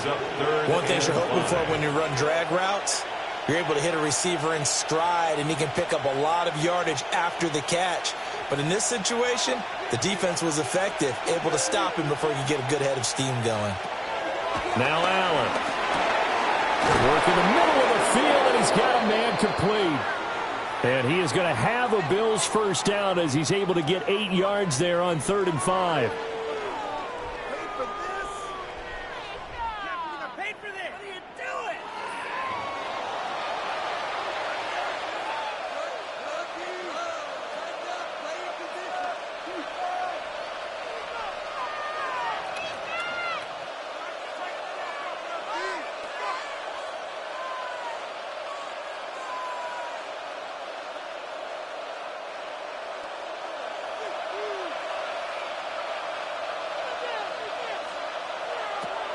One thing you're hoping for when you run drag routes, you're able to hit a receiver in stride, and he can pick up a lot of yardage after the catch. But in this situation, the defense was effective, able to stop him before he could get a good head of steam going. Now Allen. Working the middle of the field, and he's got a man complete. And he is going to have a Bills first down as he's able to get 8 yards there on 3rd and 5.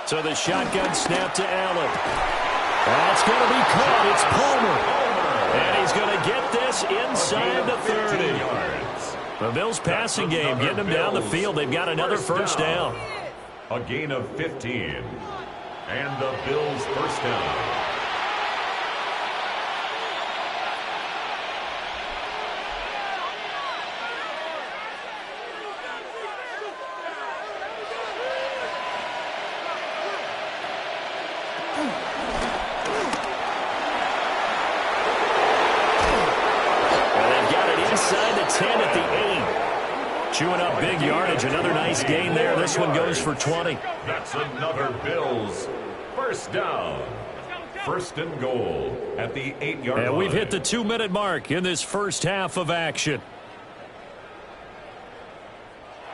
So the shotgun snap to Allen. That's going to be caught. It's Palmer. And he's going to get this inside the 30. The Bills passing game getting them down the field. They've got another first down. A gain of 15. And the Bills first down. Chewing up big yardage. Another nice gain there. This one goes for 20. That's another Bills first down. 1st and goal at the 8-yard line. And we've hit the 2-minute mark in this first half of action.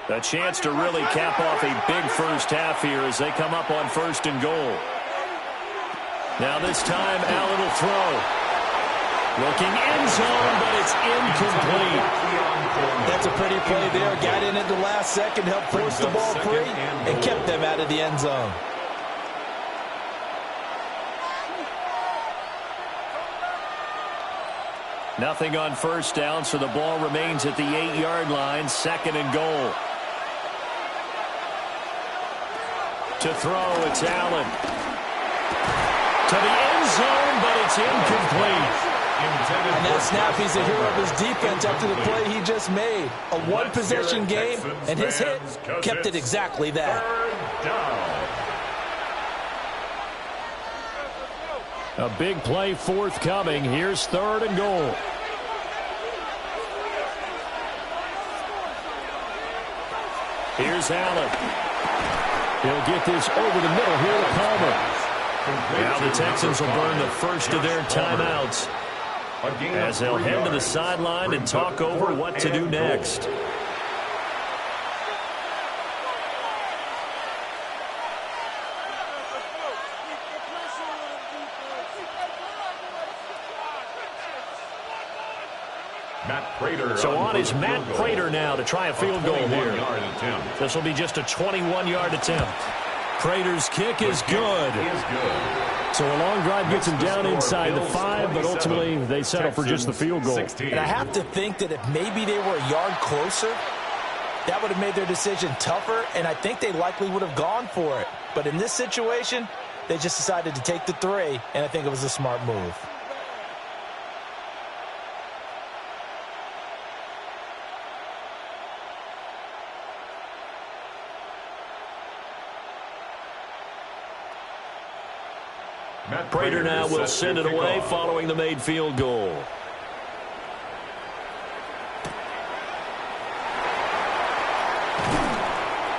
A chance to really cap off a big first half here as they come up on 1st and goal. Now this time Allen will throw. Looking end zone, but it's incomplete. That's a pretty play there. Got in at the last second, helped force the ball free, and kept them out of the end zone. Nothing on first down, so the ball remains at the 8-yard line. 2nd and goal. To throw, it's Allen. To the end zone, but it's incomplete. On that snap, he's the hero of his defense after the play he just made. A one-possession game, and his hit kept it exactly that. A big play forthcoming. Here's 3rd and goal. Here's Allen. He'll get this over the middle here to Palmer. Now the Texans will burn the first of their timeouts as they'll head to the sideline and talk over what to do next. So on is Matt Prater now to try a field goal here. This will be just a 21-yard attempt. Prater's kick is good. So a long drive gets him down inside the 5, but ultimately they settle for just the field goal. And I have to think that if maybe they were a yard closer, that would have made their decision tougher, and I think they likely would have gone for it. But in this situation, they just decided to take the 3, and I think it was a smart move. Prater now will send it away following the made field goal.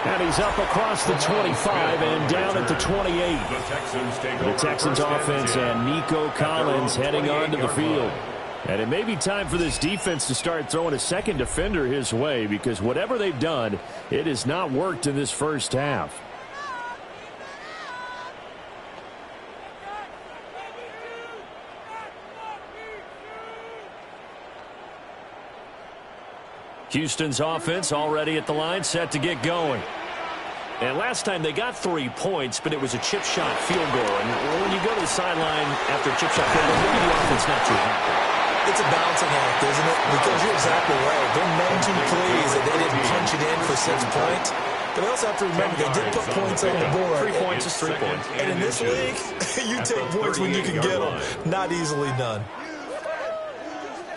And he's up across the 25 and down at the 28. The Texans offense and Nico Collins heading onto the field. And it may be time for this defense to start throwing a second defender his way, because whatever they've done, it has not worked in this first half. Houston's offense already at the line, set to get going. And last time they got 3 points, but it was a chip shot field goal. And when you go to the sideline after a chip shot field goal, maybe the offense not too happy. It's a balancing act, isn't it? Because you're exactly right. They're none too pleased that they didn't punch it in for 6 points. But they also have to remember they did put points on the board. 3 points is 3 points. And in this league, you take points when you can get them. Not easily done.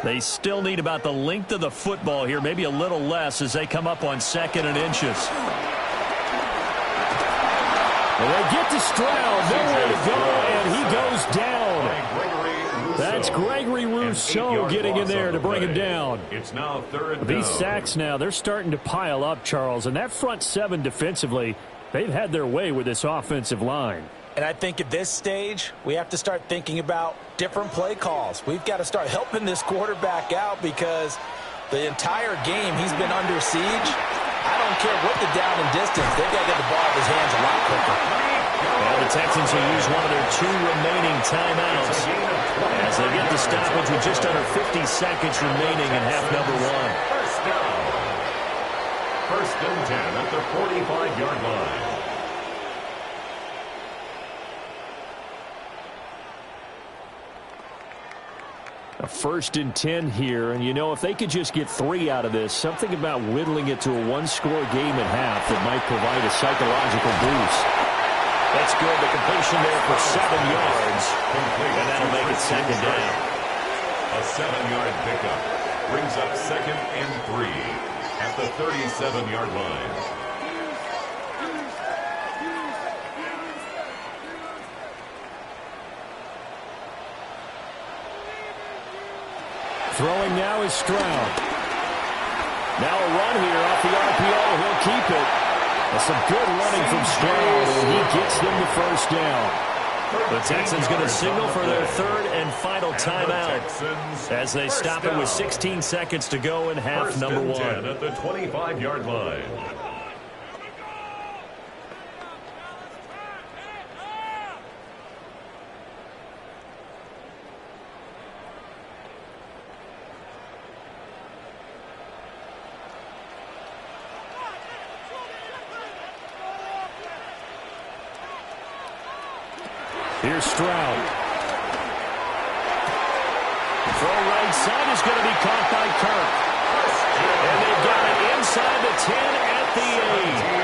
They still need about the length of the football here, maybe a little less as they come up on 2nd and inches. And they get to Stroud, nowhere to go, and he goes down. That's Gregory Rousseau getting in there to bring him down. It's now 3rd down. These sacks now, they're starting to pile up, Charles, and that front 7 defensively, they've had their way with this offensive line. And I think at this stage, we have to start thinking about different play calls. We've got to start helping this quarterback out because the entire game he's been under siege. I don't care what the down and distance. They've got to get the ball out of his hands a lot quicker. Well, the Texans will use one of their 2 remaining timeouts as they get the stoppage with just under 50 seconds remaining in half number 1. First down. 1st and 10 at the 45-yard line. A 1st and 10 here, and you know, if they could just get 3 out of this, something about whittling it to a 1-score game at half that might provide a psychological boost. That's good. The completion there for 7 yards, and that'll make it 2nd down. A 7-yard pickup brings up 2nd and 3 at the 37-yard line. Throwing now is Stroud. Now a run here off the RPO. He'll keep it. That's some good running from Stroud, and he gets them the first down. The Texans going to signal for their 3rd and final timeout as they stop it with 16 seconds to go in half number 1. At the 25-yard line. Here's Stroud. Throw right side is going to be caught by Kirk. And they've got it inside the 10 at the 8.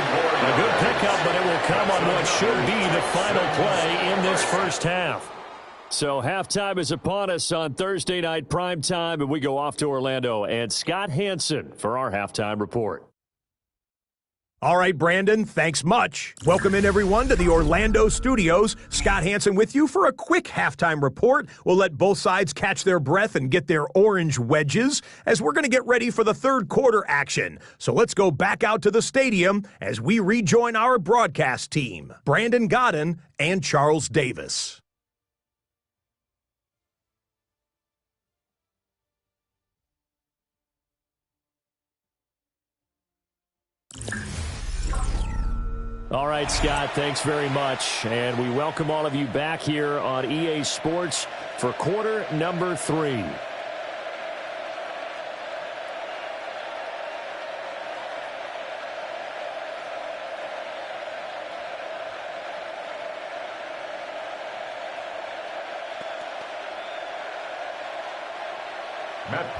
A good pickup, but it will come on what should be the final play in this first half. So halftime is upon us on Thursday night primetime, and we go off to Orlando. And Scott Hansen for our halftime report. All right, Brandon, thanks much. Welcome in, everyone, to the Orlando studios. Scott Hansen with you for a quick halftime report. We'll let both sides catch their breath and get their orange wedges as we're going to get ready for the third quarter action. So let's go back out to the stadium as we rejoin our broadcast team, Brandon Godden and Charles Davis. All right, Scott, thanks very much. And we welcome all of you back here on EA Sports for quarter number 3.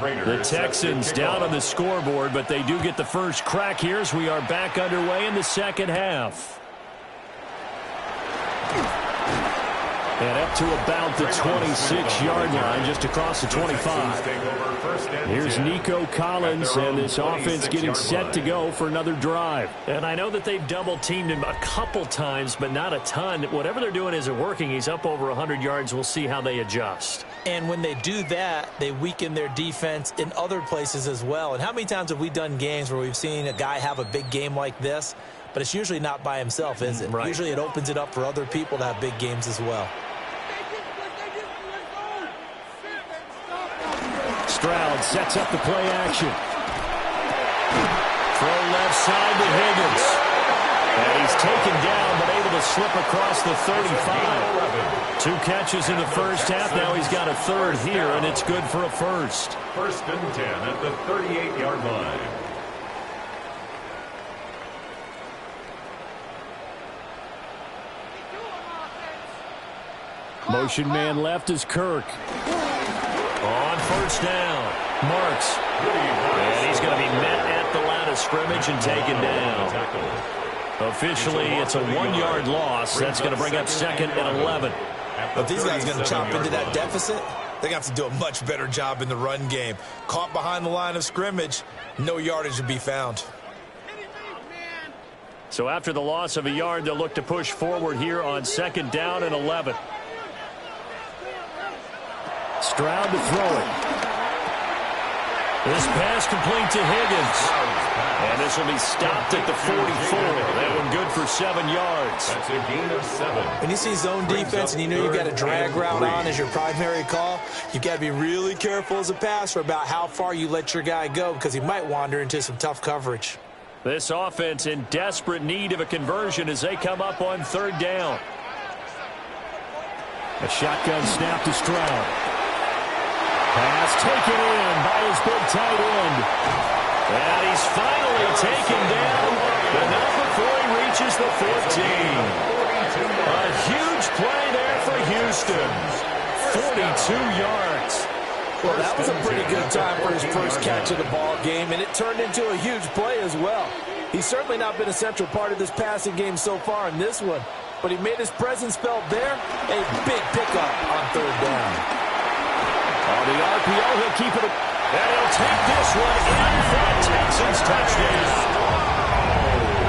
The Texans down on the scoreboard, but they do get the first crack here as we are back underway in the second half. And up to about the 26-yard line, just across the 25. Here's Nico Collins, and this offense getting set to go for another drive. And I know that they've double-teamed him a couple times, but not a ton. Whatever they're doing isn't working. He's up over 100 yards. We'll see how they adjust. And when they do that, they weaken their defense in other places as well. And how many times have we done games where we've seen a guy have a big game like this, but it's usually not by himself, is it? Right. Usually it opens it up for other people to have big games as well. Stroud sets up the play action. Throw left side to Higgins. And he's taken down, but able to slip across the 35. 2 catches in the first half. Now he's got a third here, and it's good for a first. First and 10 at the 38-yard line. Motion man left is Kirk. On first down, Marks. And he's going to be met at the line of scrimmage and taken down. Officially, it's a 1-yard loss. That's going to bring up second and 11. But these guys are going to chop into that deficit. They're going to have to do a much better job in the run game. Caught behind the line of scrimmage, no yardage to be found. So after the loss of a yard, they'll look to push forward here on second down and 11. Stroud to throw it. This pass complete to Higgins. And this will be stopped at the 44. That one good for 7 yards. That's a gain of 7. When you see zone defense and you know you've got a drag route on as your primary call, you've got to be really careful as a passer about how far you let your guy go because he might wander into some tough coverage. This offense in desperate need of a conversion as they come up on third down. A shotgun snap to Stroud. Pass taken in by his big tight end. And he's finally taken down, but not before he reaches the 14. A huge play there for Houston. 42 yards. Well, that was a pretty good time for his first catch of the ball game, and it turned into a huge play as well. He's certainly not been a central part of this passing game so far in this one, but he made his presence felt there. A big pickup on third down. On the RPO, he'll keep it. And he'll take this one in for a Texans touchdown.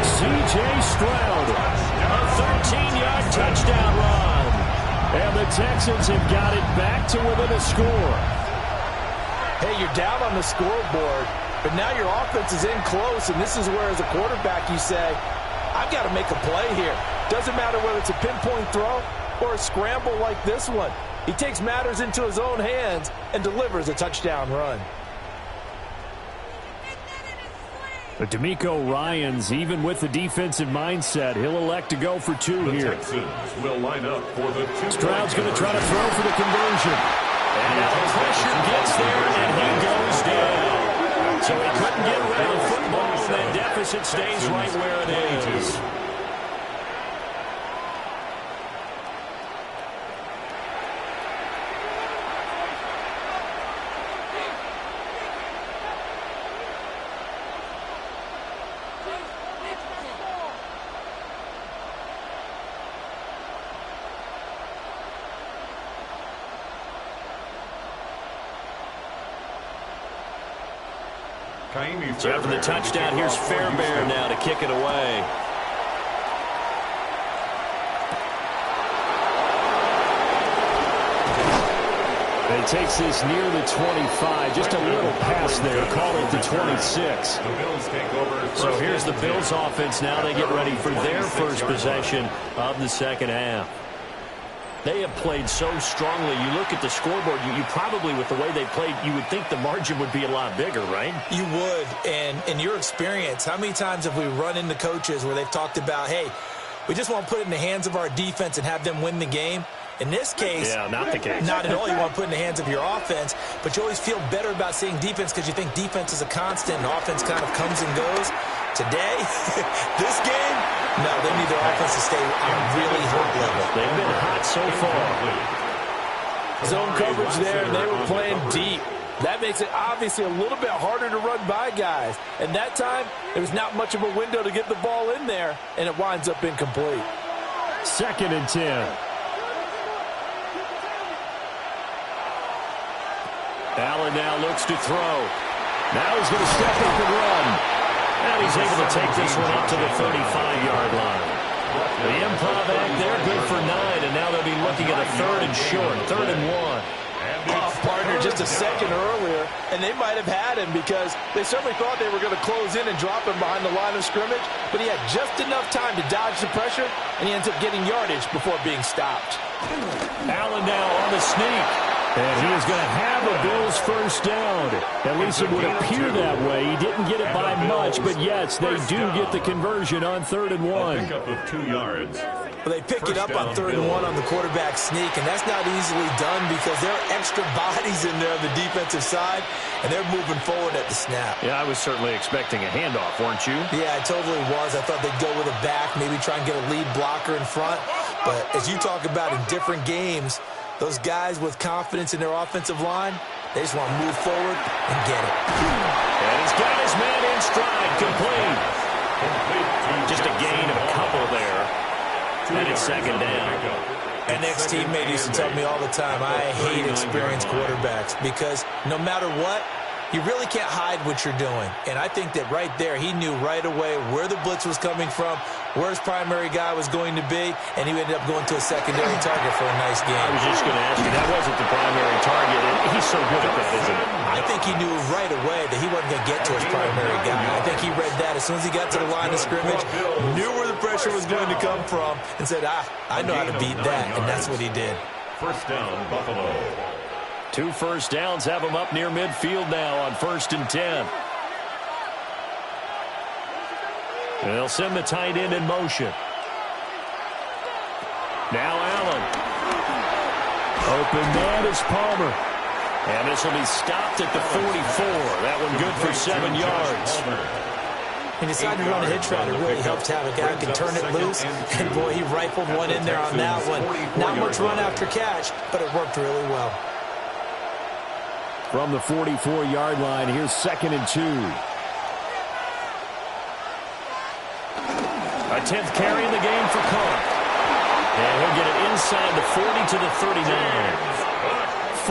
C.J. Stroud, a 13-yard touchdown run. And the Texans have got it back to within a score. Hey, you're down on the scoreboard, but now your offense is in close, and this is where, as a quarterback, you say, I've got to make a play here. Doesn't matter whether it's a pinpoint throw or a scramble like this one. He takes matters into his own hands and delivers a touchdown run. But DeMeco Ryans, even with the defensive mindset, he'll elect to go for 2 here. The Texans will line up for the 2. Stroud's going to try to throw for the conversion. And now the pressure gets there, and he goes down. So he couldn't get rid of the football, and that deficit stays right where it is. So after the touchdown, here's Fairbairn now to kick it away. He takes this near the 25. Just a little pass there. Call it the 26. So here's the Bills offense now. They get ready for their first possession of the second half. They have played so strongly. You look at the scoreboard, you probably, with the way they played, you would think the margin would be a lot bigger, right? You would. And in your experience, how many times have we run into coaches where they've talked about, hey, we just want to put it in the hands of our defense and have them win the game? In this case, yeah, not the case. Not at all. You want to put it in the hands of your offense, but you always feel better about seeing defense because you think defense is a constant and offense kind of comes and goes. Today, this game, no, they need their offense to stay on a really high level. They've been hot so far. Zone coverage there, and they were playing deep. That makes it obviously a little bit harder to run by guys. And that time, there was not much of a window to get the ball in there, and it winds up incomplete. 2nd and 10. Allen now looks to throw. Now he's going to step up and run. And he's able to take this one up to the 35-yard line. The improv act there, good for 9, and now they'll be looking at a 3rd and short, 3rd and 1. Off partner just a second earlier, and they might have had him because they certainly thought they were going to close in and drop him behind the line of scrimmage, but he had just enough time to dodge the pressure, and he ends up getting yardage before being stopped. Allen now on the sneak. And he is going to have a Bills first down. At least it would appear that way. He didn't get it by much, but yes, they do get the conversion on 3rd and 1. Pick up of 2 yards. Well, they pick it up on 3rd and 1 on the quarterback sneak, and that's not easily done because there are extra bodies in there on the defensive side, and they're moving forward at the snap. Yeah, I was certainly expecting a handoff, weren't you? Yeah, I totally was. I thought they'd go with a back, maybe try and get a lead blocker in front. But as you talk about in different games, those guys with confidence in their offensive line, they just want to move forward and get it. And he's got his man in stride, complete. Just a gain of a couple there. And it's 2nd down. An ex-teammate used to tell me all the time, I hate experienced quarterbacks because no matter what, you really can't hide what you're doing. And I think that right there, he knew right away where the blitz was coming from, where his primary guy was going to be, and he ended up going to a secondary target for a nice game. I was just going to ask you, that wasn't the primary target, and he's so good at that, isn't he? I think he knew right away that he wasn't going to get to his primary guy. I think he read that as soon as he got to the line of scrimmage, knew where the pressure was going to come from, and said, I know how to beat that, and that's what he did. First down, Buffalo. 2 first downs have him up near midfield now on 1st and 10. They'll send the tight end in motion. Now Allen. Open man is Palmer. And this will be stopped at the 44. That one good for 7 yards. He decided to run a hitch route. It really helps to have a guy who can turn it loose. And, boy, he rifled one in there on that one. Not much run after catch, but it worked really well. From the 44-yard line, here's 2nd and 2. A 10th carry in the game for Cook. And he'll get it inside the 40 to the 39.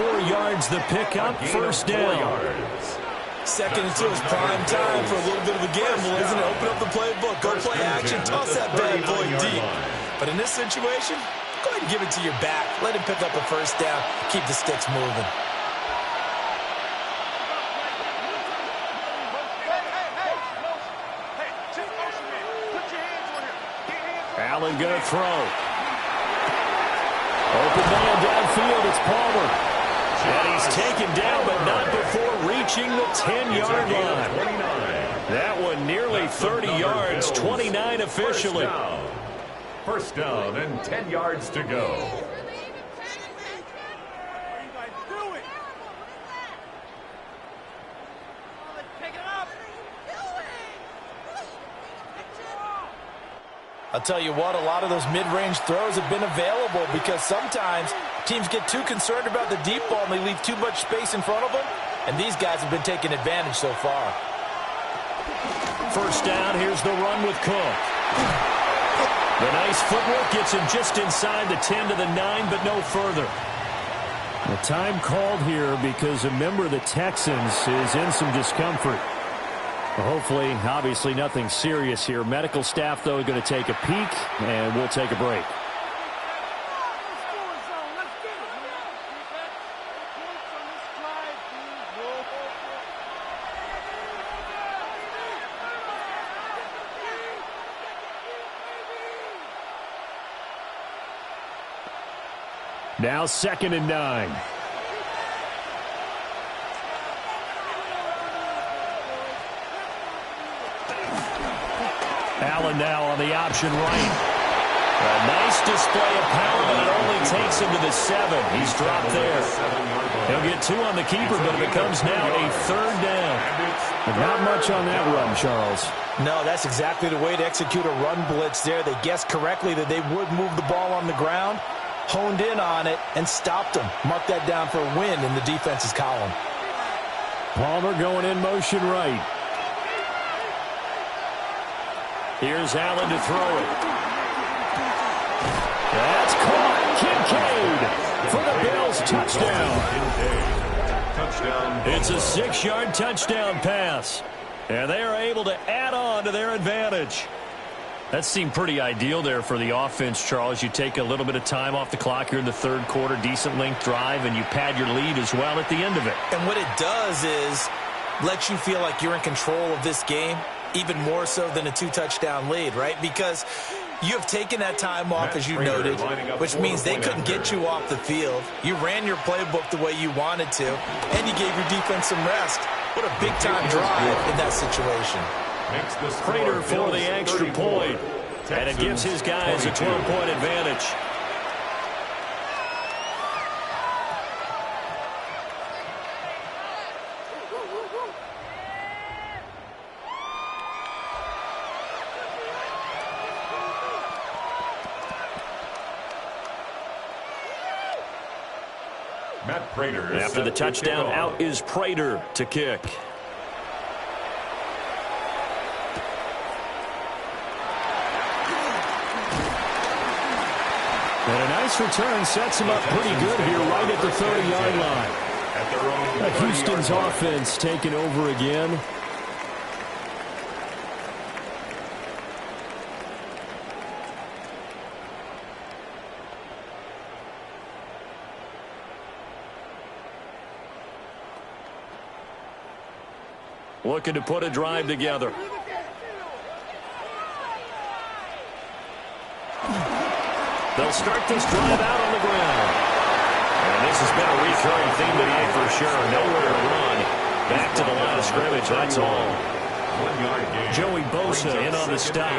4 yards the pickup, first down. 2nd and 2 is prime time for a little bit of a gamble, isn't it? Open up the playbook, go play action, toss that bad boy deep. But in this situation, go ahead and give it to your back. Let him pick up a first down, keep the sticks moving. Allen going to throw. Open man downfield, it's Palmer. And he's taken down, but not before reaching the 10-yard line. That one nearly 30 yards, 29 officially. First down and 10 yards to go. I'll tell you what, a lot of those mid-range throws have been available because sometimes teams get too concerned about the deep ball and they leave too much space in front of them, and these guys have been taking advantage so far. First down, here's the run with Cook. The nice footwork gets him just inside the 10 to the 9, but no further. The time called here because a member of the Texans is in some discomfort. Well, hopefully, obviously, nothing serious here. Medical staff, though, going to take a peek, and we'll take a break. Now 2nd and 9. Allen now on the option right. A nice display of power, but it only takes him to the 7. He's dropped there. He'll get 2 on the keeper, but it becomes now a 3rd down. Not much on that run, Charles. No, that's exactly the way to execute a run blitz there. They guessed correctly that they would move the ball on the ground, honed in on it, and stopped them. Mark that down for a win in the defense's column. Palmer going in motion right. Here's Allen to throw it. That's caught. Kincaid for the Bills. Touchdown. It's a 6-yard touchdown pass. And they are able to add on to their advantage. That seemed pretty ideal there for the offense, Charles. You take a little bit of time off the clock here in the 3rd quarter, decent length drive, and you pad your lead as well at the end of it. And what it does is let you feel like you're in control of this game, even more so than a 2-touchdown lead, right? Because you have taken that time off, as you noted, which means they couldn't get you off the field. You ran your playbook the way you wanted to, and you gave your defense some rest. What a big-time drive in that situation. Prater for the extra point, and it gives his guys a 12-point advantage. After the touchdown, out is Prater to kick. And a nice return sets him up pretty good here right at the 30-yard line. Houston's offense taking over again. Looking to put a drive together. They'll start this drive out on the ground. And this has been a recurring theme today for sure. Nowhere to run. Back to the line of scrimmage, that's all. Joey Bosa in on the stop.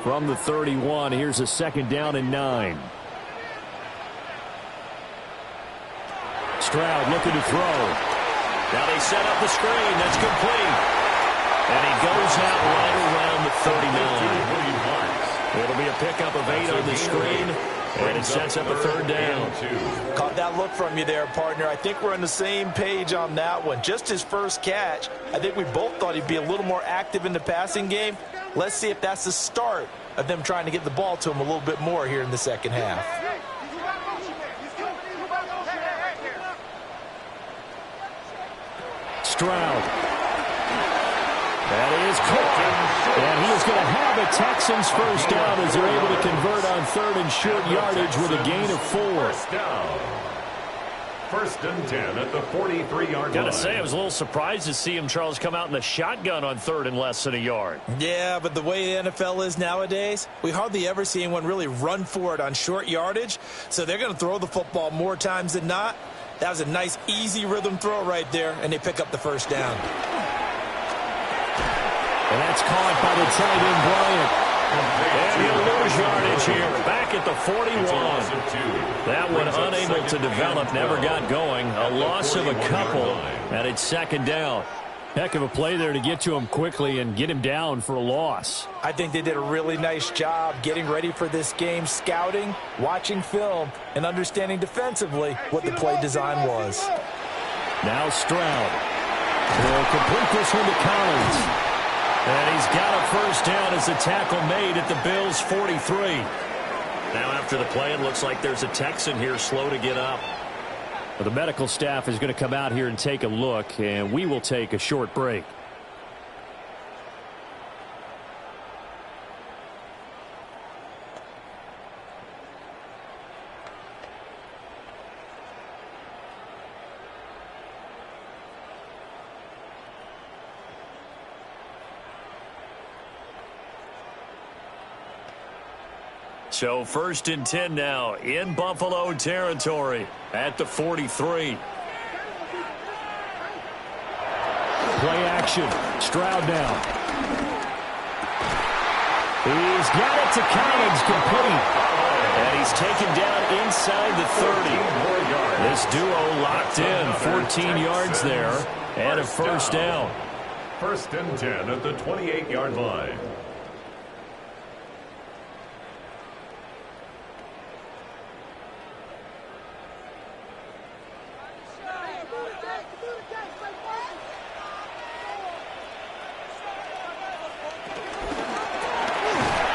From the 31, here's a 2nd down and 9. Stroud looking to throw. Now they set up the screen. That's complete. And he goes out right around the 39. It'll be a pickup of 8 on the screen, and it sets up a 3rd down. Caught that look from you there, partner. I think we're on the same page on that one. Just his first catch. I think we both thought he'd be a little more active in the passing game. Let's see if that's the start of them trying to get the ball to him a little bit more here in the 2nd half. Stroud. That is caught. And he is going to have a Texans first down as they're able to convert on 3rd and short yardage with a gain of 4. First and 10 at the 43-yard line. Gotta say, I was a little surprised to see him, Charles, come out in the shotgun on 3rd and less than a yard. Yeah, but the way the NFL is nowadays, we hardly ever see anyone really run for it on short yardage. So they're going to throw the football more times than not. That was a nice, easy rhythm throw right there, and they pick up the first down. And that's caught by the tight end, Bryant. And he'll lose yardage here, back at the 41. That one unable to develop, never got going. A loss of a couple, and it's 2nd down. Heck of a play there to get to him quickly and get him down for a loss. I think they did a really nice job getting ready for this game, scouting, watching film, and understanding defensively what the play design was. Now Stroud will complete this one to Collins. And he's got a first down as the tackle made at the Bills' 43. Now after the play, it looks like there's a Texan here slow to get up. Well, the medical staff is going to come out here and take a look, and we will take a short break. So 1st and 10 now in Buffalo territory at the 43. Play action. Stroud now. He's got it to Collins, complete. And he's taken down inside the 30. This duo locked in, 14 yards there, and a first down. 1st and 10 at the 28-yard line.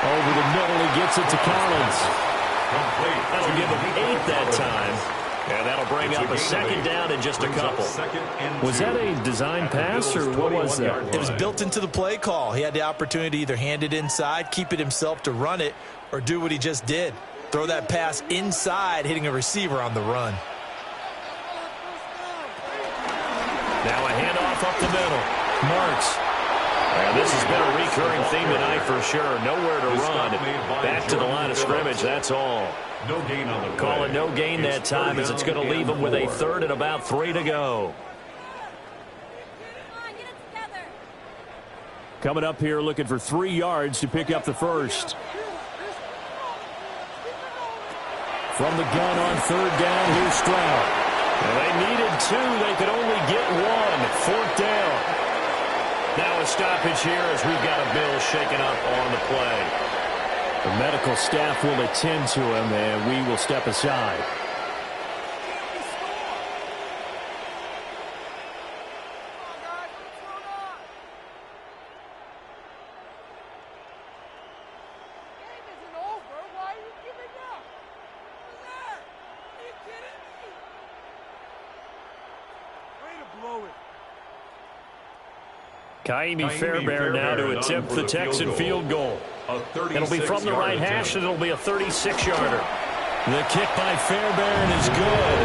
Over the middle, he gets it to Collins. That'll give him 8 that time. And that'll bring up a 2nd down in just a couple. Was that a design pass, or what was that? It was built into the play call. He had the opportunity to either hand it inside, keep it himself to run it, or do what he just did. Throw that pass inside, hitting a receiver on the run. Now a handoff up the middle. Marks. And this has been a recurring theme tonight for sure. Nowhere to run. Back to the line of scrimmage, that's all. No gain on the play. Call it no gain that time, as it's going to leave them with a 3rd and about 3 to go. Coming up here looking for 3 yards to pick up the first. From the gun on 3rd down, here's Stroud. Well, they needed 2. They could only get 1. 4th down. Now a stoppage here as we've got a Bill shaken up on the play. The medical staff will attend to him, and we will step aside. Kaimi Fairbairn now to attempt the Texan field goal. It'll be from the right hash, and it'll be a 36-yarder. The kick by Fairbairn is good.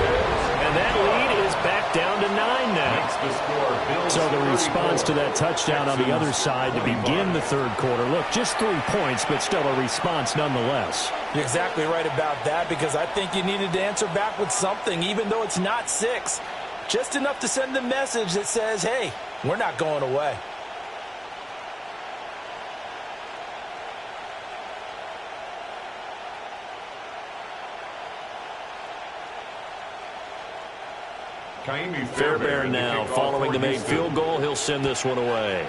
And that lead is back down to 9 now. So the response to that touchdown on the other side to begin the 3rd quarter. Look, just 3 points, but still a response nonetheless. You're exactly right about that, because I think you needed to answer back with something, even though it's not 6. Just enough to send the message that says, hey, we're not going away. Kaimi Fairbairn now, following the made field goal, he'll send this one away.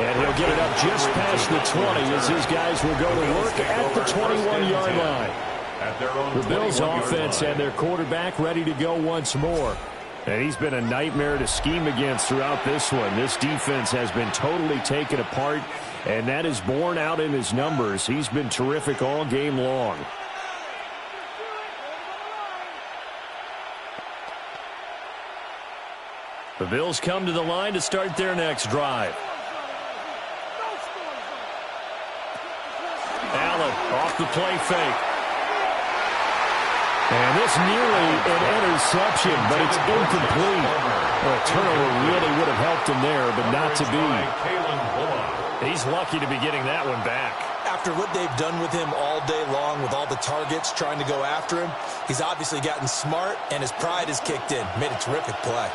And he'll get it up just past the 20 as his guys will go to work at the 21-yard line. The Bills offense and their quarterback ready to go once more. And he's been a nightmare to scheme against throughout this one. This defense has been totally taken apart, and that is borne out in his numbers. He's been terrific all game long. The Bills come to the line to start their next drive. Allen off the play fake. And this nearly an interception, but it's incomplete. Well, a turnover really would have helped him there, but not to be. He's lucky to be getting that one back. After what they've done with him all day long, with all the targets trying to go after him, he's obviously gotten smart, and his pride has kicked in. Made a terrific play.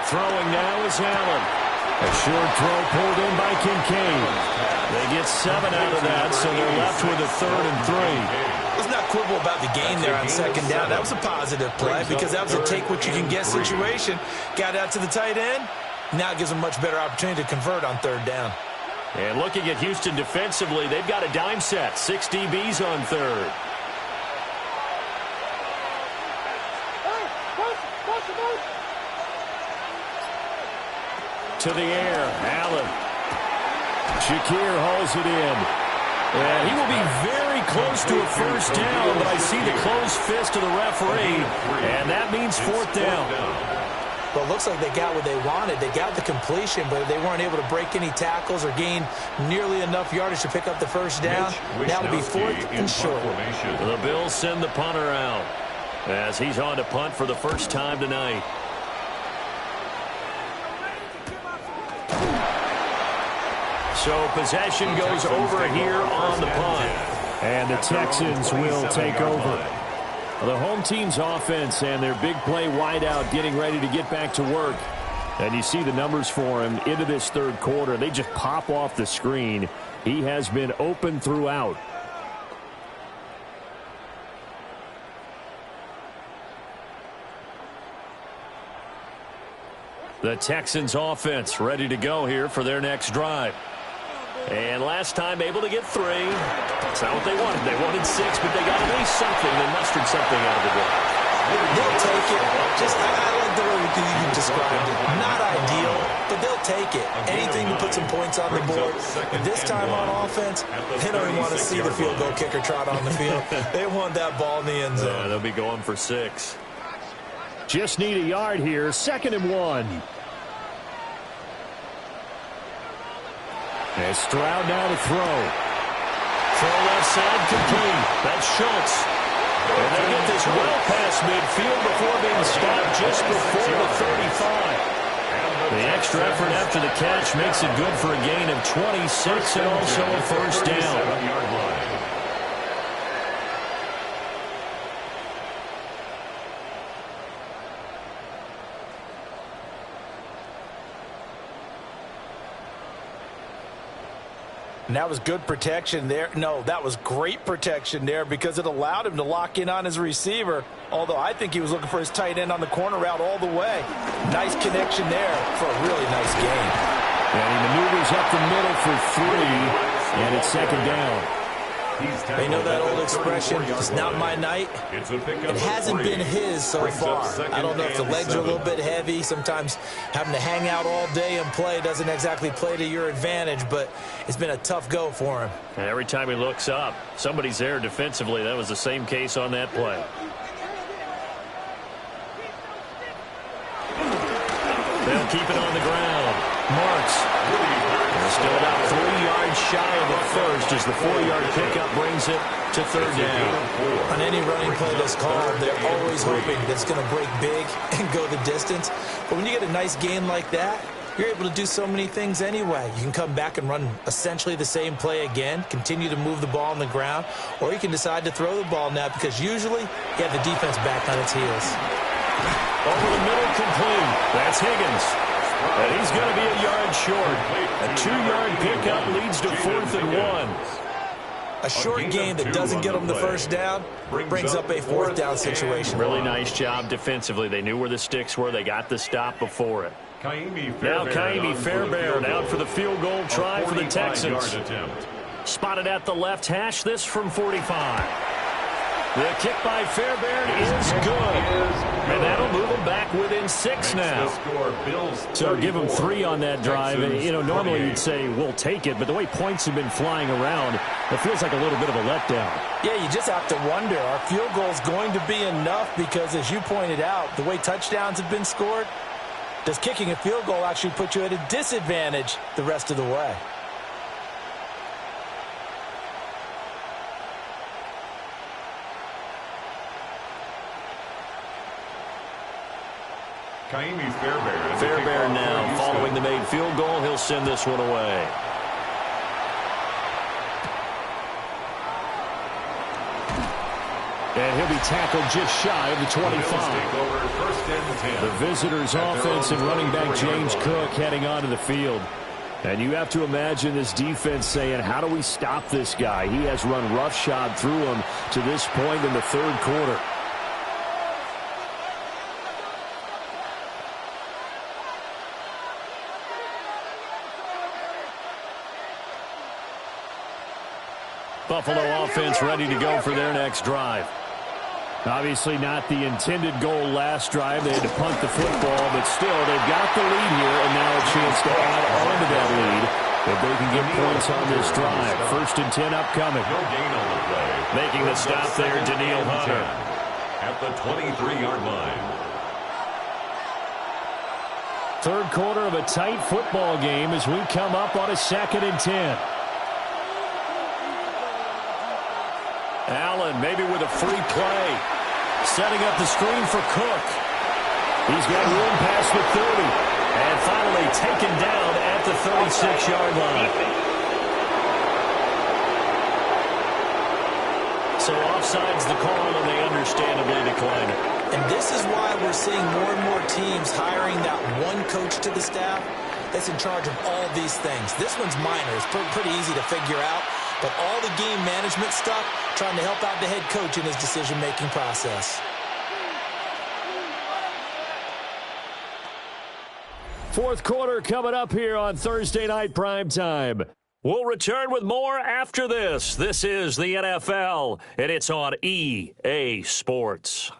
Throwing now is Allen. A short throw pulled in by Kincaid. They get 7 out of that, so they're left with a 3rd and 3. Let's not quibble about the gain there on 2nd down. That was a positive play because that was a take-what-you-can-get situation. Got out to the tight end. Now it gives them a much better opportunity to convert on 3rd down. And looking at Houston defensively, they've got a dime set. 6 DBs on 3rd. to the air. Allen. Shakir hauls it in. And he will be very close to a first down, but I see the closed fist of the referee, and that means fourth down. Well, it looks like they got what they wanted. They got the completion, but they weren't able to break any tackles or gain nearly enough yardage to pick up the first down. Now it'll be fourth and short. The Bills send the punter out as he's on to punt for the first time tonight. So possession goes over here on the punt. And the Texans will take over. The home team's offense and their big play wideout getting ready to get back to work. And you see the numbers for him into this third quarter. They just pop off the screen. He has been open throughout. The Texans offense ready to go here for their next drive. And last time able to get 3. That's not what they wanted. They wanted 6, but they got at least something. They mustered something out of the ball. They'll take it. I like the way you described it. Not ideal, but they'll take it. Anything to put some points on the board. This time on offense, they don't even want to see the field goal kicker trot on the field. They want that ball in the end zone. They'll be going for 6. Just need a yard here. 2nd and 1. And Stroud now to throw. Throw left side complete. That's Schultz. And they get this well past midfield before being stopped just before the 35. The extra effort after the catch makes it good for a gain of 26 and also a first down. And that was good protection there. No, that was great protection there because it allowed him to lock in on his receiver, although I think he was looking for his tight end on the corner route all the way. Nice connection there for a really nice gain. And he maneuvers up the middle for 3, and it's 2nd down. They know that old expression, it's not my night. It hasn't been his so far. I don't know if the legs are a little bit heavy. Sometimes having to hang out all day and play doesn't exactly play to your advantage, but it's been a tough go for him. And every time he looks up, somebody's there defensively. That was the same case on that play. They'll keep it on the ground. Marks. Still about 3 yards shy of the first as the 4-yard pickup brings it to 3rd down. On any running play that's called, they're always hoping that it's going to break big and go the distance. But when you get a nice gain like that, you're able to do so many things anyway. You can come back and run essentially the same play again, continue to move the ball on the ground, or you can decide to throw the ball now because usually you have the defense back on its heels. Over the middle complete. That's Higgins. And he's going to be a yard short. A 2-yard pickup leads to 4th and 1. A short gain that doesn't get them the first down brings up a 4th down situation. Really nice job defensively. They knew where the sticks were. They got the stop before it. Now Kaimi Fairbairn out for the field goal try for the Texans. Spotted at the left hash, this from 45. The kick by Fairbairn is good. And that'll move them back within 6 now. So give them 3 on that drive. You know, normally you'd say, we'll take it. But the way points have been flying around, it feels like a little bit of a letdown. Yeah, you just have to wonder, are field goals going to be enough? Because as you pointed out, the way touchdowns have been scored, does kicking a field goal actually put you at a disadvantage the rest of the way? Fairbairn now following the made field goal. He'll send this one away. And he'll be tackled just shy of the 25. The visitors' offense and running back James Cook heading onto the field. And you have to imagine this defense saying, how do we stop this guy? He has run roughshod through him to this point in the third quarter. Buffalo offense ready to go for their next drive. Obviously not the intended goal last drive. They had to punt the football, but still, they've got the lead here, and now a chance to add on to that lead if they can get points on this drive. 1st and 10 upcoming. No gain on the play. Making the stop there, Daniil Hunter. At the 23-yard line. Third quarter of a tight football game as we come up on a 2nd and 10. Allen maybe with a free play. Setting up the screen for Cook. He's got room past the 30. And finally taken down at the 36-yard line. So offside's the call, and they understandably decline it. And this is why we're seeing more and more teams hiring that one coach to the staff that's in charge of all these things. This one's minor. It's pretty easy to figure out. But all the game management stuff, trying to help out the head coach in his decision-making process. Fourth quarter coming up here on Thursday Night Primetime. We'll return with more after this. This is the NFL, and it's on EA Sports.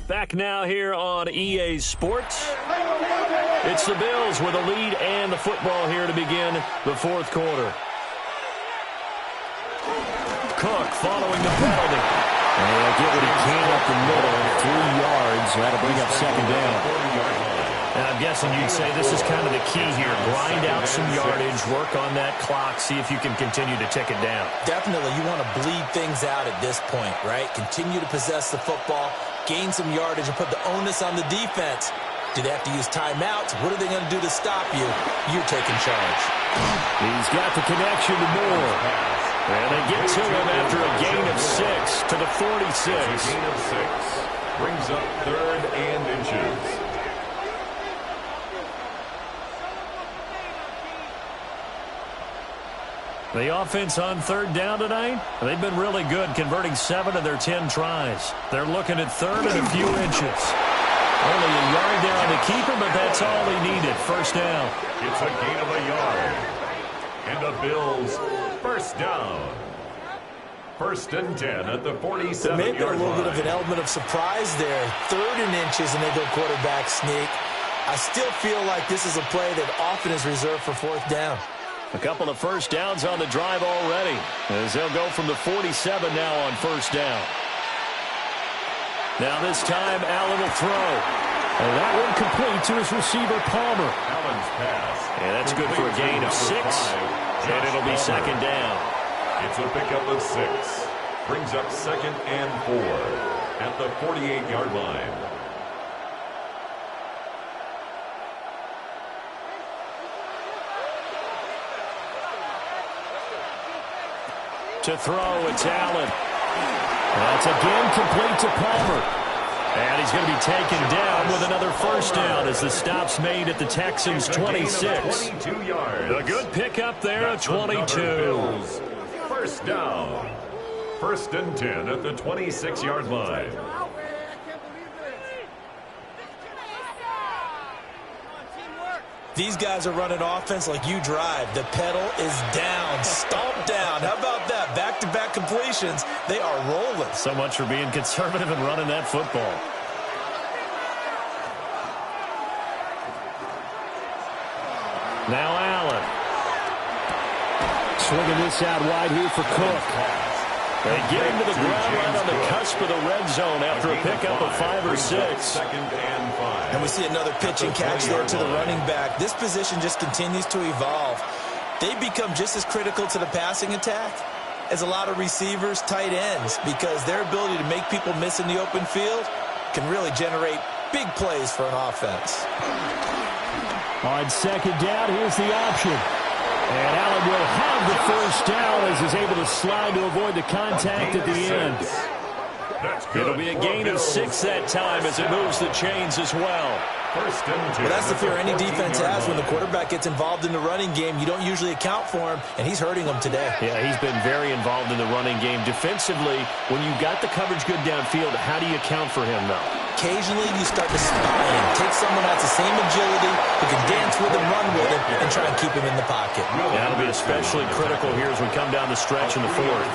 Back now here on EA Sports. It's the Bills with a lead and the football here to begin the fourth quarter. Cook following the penalty. And he'll get what he can up the middle. 3 yards. That'll bring up 2nd down. And I'm guessing you'd say this is kind of the key here. Grind out some yardage, work on that clock, see if you can continue to tick it down. Definitely, you want to bleed things out at this point, right? Continue to possess the football, gain some yardage, and put the onus on the defense. Do they have to use timeouts? What are they going to do to stop you? You're taking charge. He's got the connection to Moore. And they get to him after a gain of 6 to the 46. A gain of 6 brings up 3rd and inches. The offense on 3rd down tonight, they've been really good, converting 7 of their 10 tries. They're looking at 3rd and a few inches. Only a yard there on the keeper, but that's all he needed. 1st down. It's a gain of a yard. And the Bills 1st down. 1st and 10 at the 47-yard line. Maybe a little bit of an element of surprise there. 3rd and inches, and they go quarterback sneak. I still feel like this is a play that often is reserved for 4th down. A couple of 1st downs on the drive already, as they'll go from the 47 now on 1st down. Now this time, Allen will throw. And that one complete to his receiver, Palmer. Allen's pass. And that's good for a gain of 6, and it'll be 2nd down. It's a pickup of 6. Brings up 2nd and 4 at the 48-yard line. To throw, it's Allen. That's again complete to Palmer. And he's going to be taken down with another 1st down as the stop's made at the Texans' 26. 22 yards. A good pickup there at 22. 1st down. 1st and 10 at the 26-yard line. These guys are running offense like you drive. The pedal is down, stomped down. How about that? Back-to-back completions. They are rolling. So much for being conservative and running that football. Now Allen. Swinging this out wide here for Cook. They get him to the ground right on the cusp of the red zone after a pickup of 5 or 6. 2nd and 5. And we see another pitch and catch there to the running back. This position just continues to evolve. They become just as critical to the passing attack as a lot of receivers, tight ends, because their ability to make people miss in the open field can really generate big plays for an offense. On 2nd down, here's the option. And Allen will have the 1st down as he's able to slide to avoid the contact at the end. It'll be a gain of 6 that time as it moves the chains as well. 1st and 10. Well, that's the fear any defense has when the quarterback gets involved in the running game. You don't usually account for him, and he's hurting them today. Yeah, he's been very involved in the running game. Defensively, when you got the coverage good downfield, how do you account for him, though? occasionally you start to spy him. Take someone that's the same agility, who can dance with him, run with him, and try and keep him in the pocket. That'll be especially critical here as we come down the stretch in the fourth.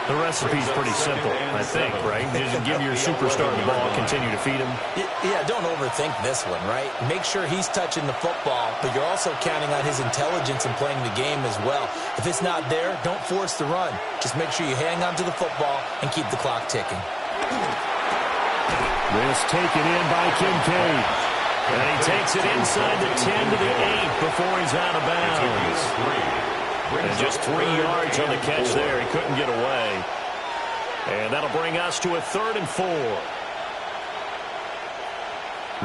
The recipe's pretty simple, I think, right? Just give your superstar the ball, continue to feed him. Yeah, don't overthink this one, right? Make sure he's touching the football, but you're also counting on his intelligence in playing the game as well. If it's not there, don't force the run. Just make sure you hang on to the football and keep the clock ticking. This taken in by Kincaid. And he takes it inside the 10 to the 8 before he's out of bounds. And just 3 yards on the catch there. He couldn't get away. And that'll bring us to a 3rd and 4.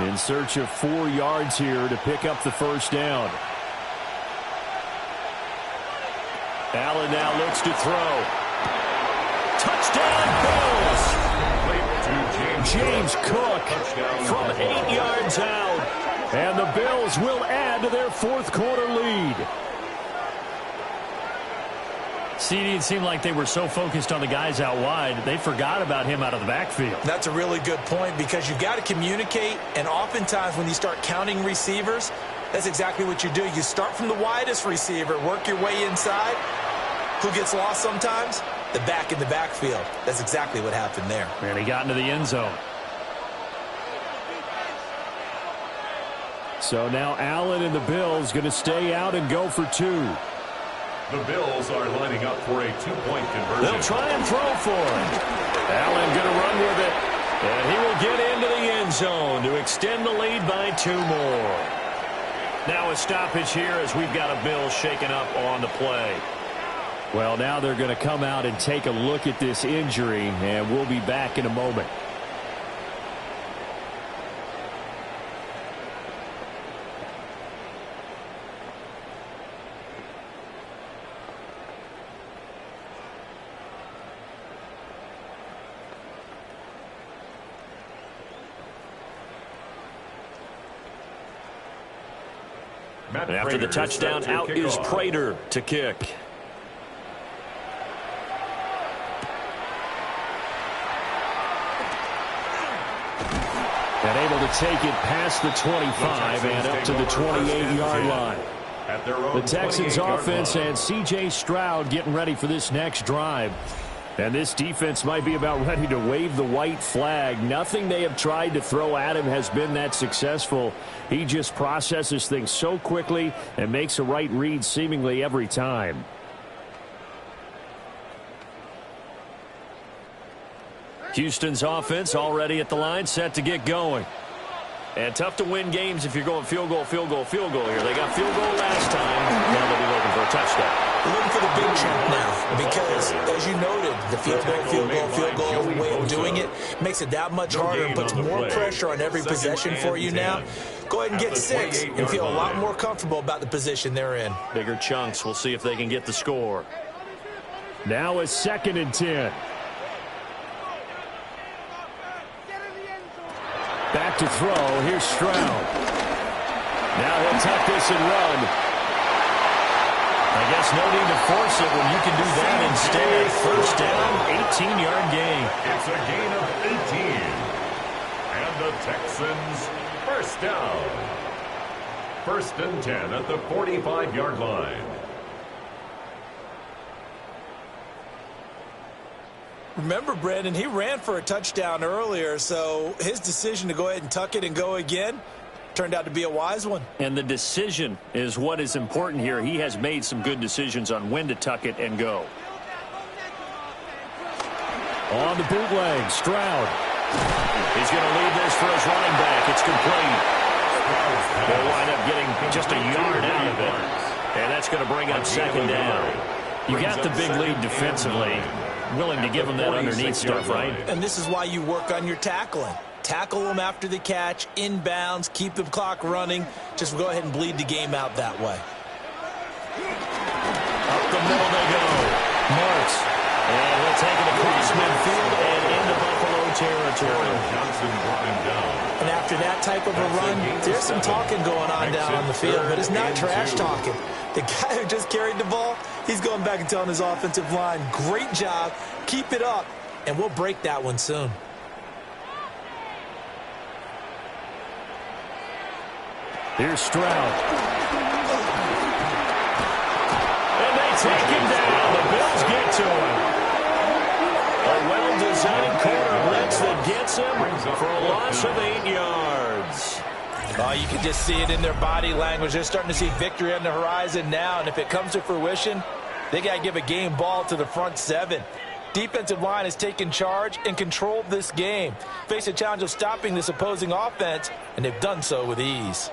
In search of 4 yards here to pick up the first down. Allen now looks to throw. Touchdown, Bills! James Cook from 8 yards out. And the Bills will add to their 4th quarter lead. CD, it seemed like they were so focused on the guys out wide, they forgot about him out of the backfield. That's a really good point because you've got to communicate, and oftentimes when you start counting receivers, that's exactly what you do. You start from the widest receiver, work your way inside. Who gets lost sometimes? The back in the backfield. That's exactly what happened there. And he got into the end zone. So now Allen and the Bills going to stay out and go for 2. The Bills are lining up for a 2-point conversion. They'll try and throw for it. Allen going to run with it. And he will get into the end zone to extend the lead by 2 more. Now a stoppage here as we've got a Bills shaken up on the play. Well, now they're going to come out and take a look at this injury, and we'll be back in a moment. And after the touchdown, out is Prater to kick. And able to take it past the 25 and up to the 28-yard line. The Texans offense and C.J. Stroud getting ready for this next drive. And this defense might be about ready to wave the white flag. Nothing they have tried to throw at him has been that successful. He just processes things so quickly and makes a right read seemingly every time. Houston's offense already at the line, set to get going. And tough to win games if you're going field goal, field goal, field goal here. They got field goal last time. Now they'll be looking for a touchdown. They're looking for the big chunk now because, as you noted, the field goal way of doing it makes it that much harder and puts more pressure on every possession for you now. Go ahead and get 6 and feel a lot more comfortable about the position they're in. Bigger chunks. We'll see if they can get the score. Now a 2nd and 10. Back to throw. Here's Stroud. Now he'll tuck this and run. I guess no need to force it when you can do that instead. First down, 18-yard gain. It's a gain of 18. And the Texans first down. 1st and 10 at the 45-yard line. Remember, Brandon, he ran for a touchdown earlier, so his decision to go ahead and tuck it and go again turned out to be a wise one. And the decision is what is important here. He has made some good decisions on when to tuck it and go. On the bootleg, Stroud. He's going to lead this for his running back. It's complete. They'll wind up getting just a yard out of it. And that's going to bring up 2nd down. You got the big lead defensively. Willing to give them that underneath stuff, right? And this is why you work on your tackling. Tackle them after the catch, inbounds, keep the clock running. Just go ahead and bleed the game out that way. Up the middle they go. Marks. And he'll take it across midfield and into Buffalo territory. Johnson brought him down. And after that type of a run, there's some talking going on down on the field, but it's not trash talking. The guy who just carried the ball, he's going back and telling his offensive line, great job, keep it up, and we'll break that one soon. Here's Stroud. And they take him down. The Bills get to him. A well-designed corner blitz that gets him for a loss of 8 yards. Oh, you can just see it in their body language. They're starting to see victory on the horizon now, and if it comes to fruition, they got to give a game ball to the front seven. Defensive line has taken charge and controlled this game. Face a challenge of stopping this opposing offense, and they've done so with ease.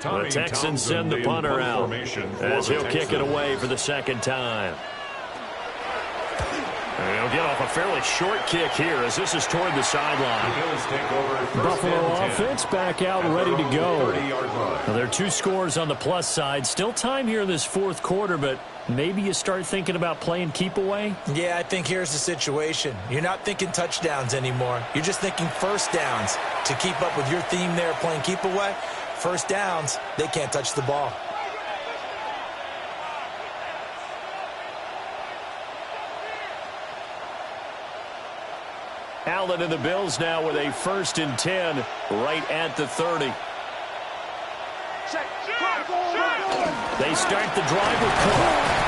The Texans send the punter out as he'll kick it away for the second time. And he'll get off a fairly short kick here as this is toward the sideline. Buffalo offense back out ready to go. Now, there are 2 scores on the plus side. Still time here in this fourth quarter, but maybe you start thinking about playing keep away? Yeah, I think here's the situation. You're not thinking touchdowns anymore. You're just thinking first downs. To keep up with your theme there playing keep away, first downs, they can't touch the ball. Allen and the Bills now with a 1st and 10 right at the 30. They start the drive with Cook.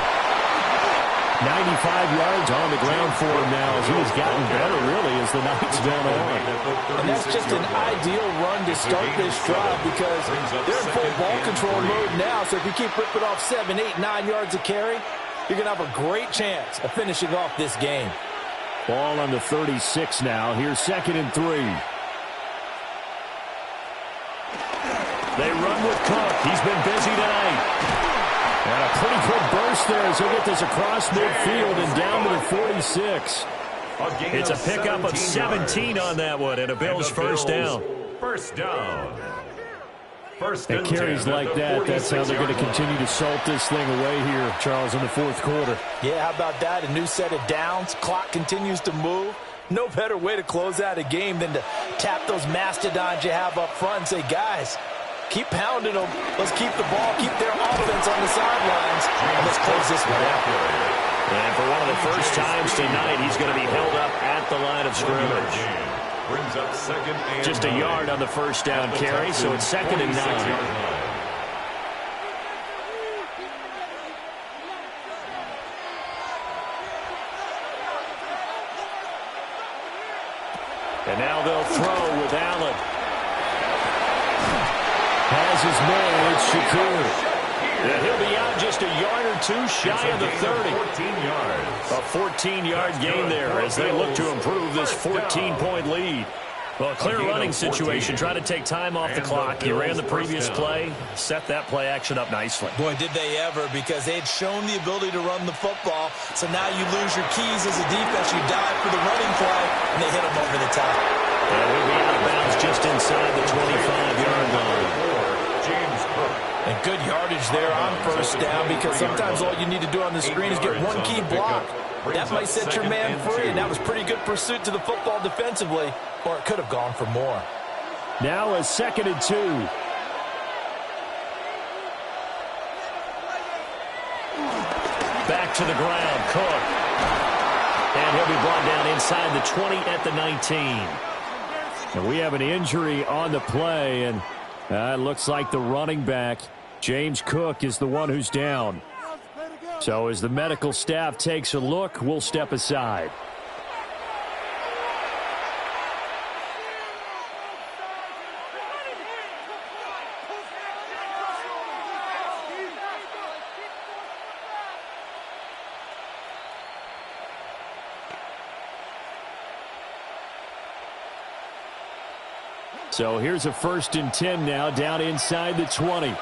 95 yards on the ground for him now as he's gotten better, really, as the night's gone on. And that's just an ideal run to start this drive because they're in full ball control mode now. So if you keep ripping off 7, 8, 9 yards of carry, you're going to have a great chance of finishing off this game. Ball on the 36 now. Here's 2nd and 3. They run with Cook. He's been busy tonight. And a pretty good burst there as he'll get this across midfield and down to the 46. It's a pickup of 17 on that one and a Bills first down. First down. And carries like that, that's how they're going to continue to salt this thing away here, Charles, in the fourth quarter. Yeah, how about that? A new set of downs. Clock continues to move. No better way to close out a game than to tap those mastodons you have up front and say, guys, keep pounding them. Let's keep the ball, keep their offense on the sidelines, and let's close this one out. And for one of the first times tonight, he's going to be held up at the line of scrimmage. Brings up 2nd and Just a yard on the first down carry, so it's 2nd and 9. And now they'll throw with Allen. Has his man, it's Shakur. And he'll be out just a yard or 2 shy of the 30. 14 yards. A 14-yard gain there as they look to improve this 14-point lead. Well, a clear running situation. Try to take time off the clock. He ran the previous play, set that play action up nicely. Boy, did they ever, because they had shown the ability to run the football. So now you lose your keys as a defense. You dive for the running play, and they hit him over the top. And we'll be out of bounds just inside the 25-yard line. And good yardage there on first down, because sometimes all you need to do on the screen is get one key block. That might set your man free, and that was pretty good pursuit to the football defensively, or it could have gone for more. Now a 2nd and 2. Back to the ground, Cook. And he'll be brought down inside the 20 at the 19. And we have an injury on the play, and it looks like the running back, James Cook, is the one who's down. So as the medical staff takes a look, we'll step aside. So here's a 1st and 10 now, down inside the 20.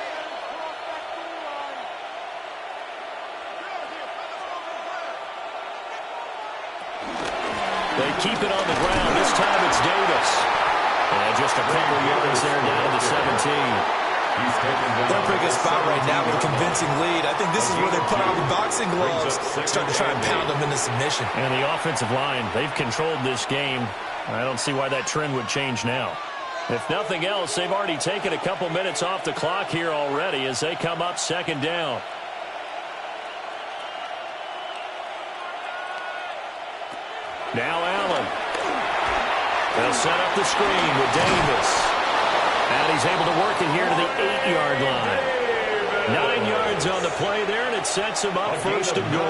They keep it on the ground. This time it's Davis. And just a couple yards there down to the 17. They're pretty good spot right now with a convincing lead. I think this is where they put on the boxing gloves, start to try and pound them into submission. And the offensive line, they've controlled this game. I don't see why that trend would change now. If nothing else, they've already taken a couple minutes off the clock here already as they come up second down. Now Allen. They'll set up the screen with Davis. And he's able to work it here to the 8-yard line. 9 yards on the play there, and it sets him up first and goal.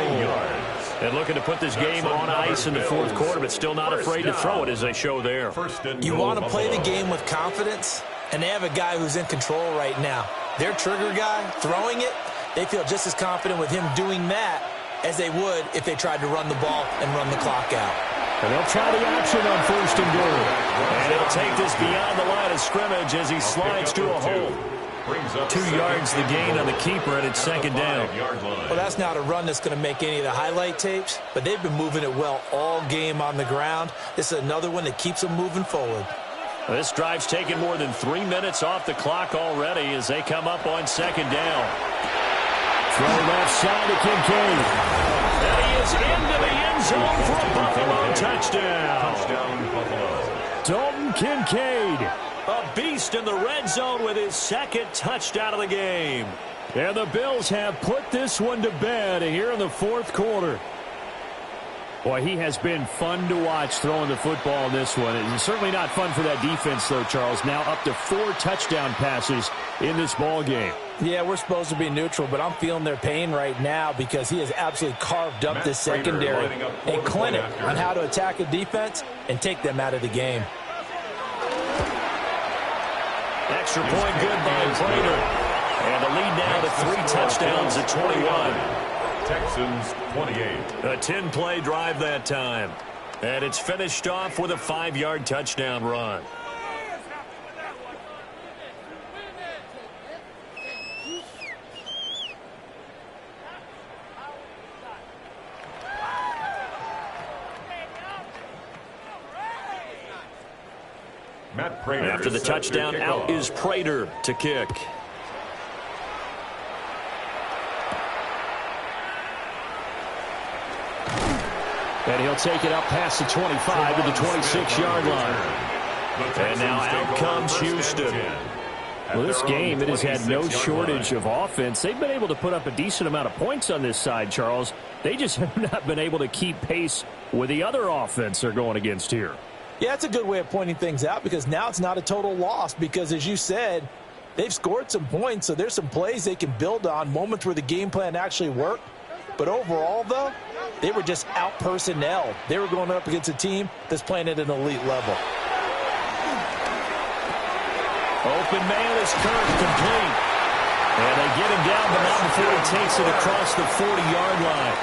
And looking to put this game on ice in the fourth quarter, but still not afraid to throw it as they show there. You want to play the game with confidence, and they have a guy who's in control right now. Their trigger guy, throwing it, they feel just as confident with him doing that as they would if they tried to run the ball and run the clock out. And they'll try the option on first and goal. And he'll take this beyond the line of scrimmage as he slides to a hole. 2 yards the gain on the keeper, and it's second down. Well, that's not a run that's going to make any of the highlight tapes, but they've been moving it well all game on the ground. This is another one that keeps them moving forward. This drive's taken more than 3 minutes off the clock already as they come up on second down. Throw left side to Kincaid. And he is into the end zone for a Buffalo touchdown. Dalton Kincaid. A beast in the red zone with his second touchdown of the game. And the Bills have put this one to bed here in the fourth quarter. Boy, he has been fun to watch throwing the football in this one. It's certainly not fun for that defense, though, Charles. Now up to 4 touchdown passes in this ball game. Yeah, we're supposed to be neutral, but I'm feeling their pain right now because he has absolutely carved up this secondary, a clinic on how to attack a defense and take them out of the game. Extra point good by Prater. And the lead now to 3 touchdowns at 21. Texans 28. A 10-play drive that time. And it's finished off with a 5-yard touchdown run. Matt Prater. After the touchdown, out is Prater to kick. And he'll take it up past the 25 to the 26-yard line. And now out comes Houston. Well, this game, it has had no shortage of offense. They've been able to put up a decent amount of points on this side, Charles. They just have not been able to keep pace with the other offense they're going against here. Yeah, it's a good way of pointing things out because now it's not a total loss because, as you said, they've scored some points, so there's some plays they can build on, moments where the game plan actually worked. But overall, though, they were just out-personnel. They were going up against a team that's playing at an elite level. Open man is Kirk, complete. And they get him down, but not before he takes it across the 40-yard line.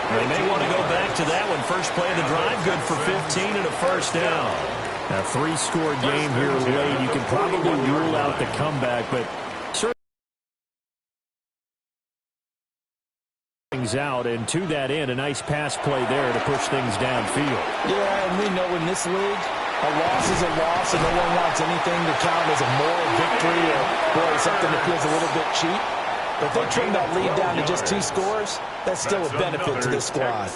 They may want to go back to that one. First play of the drive, good for 15 and a first down. A 3-score game here late. You can probably rule out the comeback, but things out, and to that end, a nice pass play there to push things downfield. Yeah, and we know in this league, a loss is a loss, and no one wants anything to count as a moral victory or, boy, something that feels a little bit cheap. But if they trim that lead down to just 2 scores, that's still a benefit to this squad.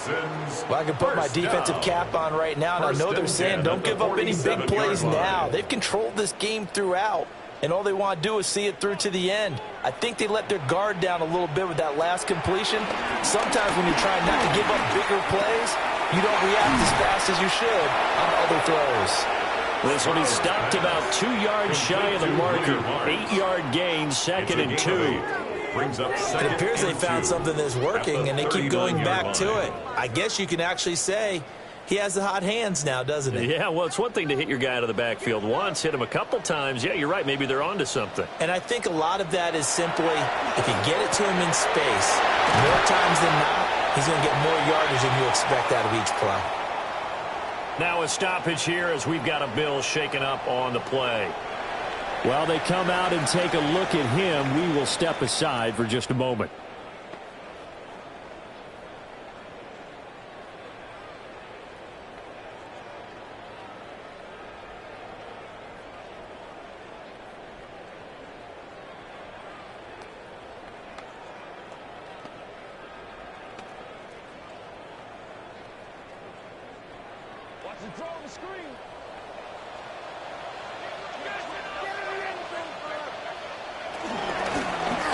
Well, I can put my defensive cap on right now, and I know they're saying don't give up any big plays now. They've controlled this game throughout, and all they want to do is see it through to the end. I think they let their guard down a little bit with that last completion. Sometimes when you're trying not to give up bigger plays, you don't react as fast as you should on other throws. This one, he stopped about 2 yards shy of the marker. 8-yard gain, 2nd and 2. It appears they found something that's working, and they keep going back to it. I guess you can actually say he has the hot hands now, doesn't he? Yeah, well, it's one thing to hit your guy out of the backfield once, hit him a couple times. Yeah, you're right. Maybe they're onto something. And I think a lot of that is simply if you get it to him in space, more times than not, he's going to get more yardage than you expect out of each play. Now a stoppage here as we've got a Bill shaken up on the play. While they come out and take a look at him, we will step aside for just a moment.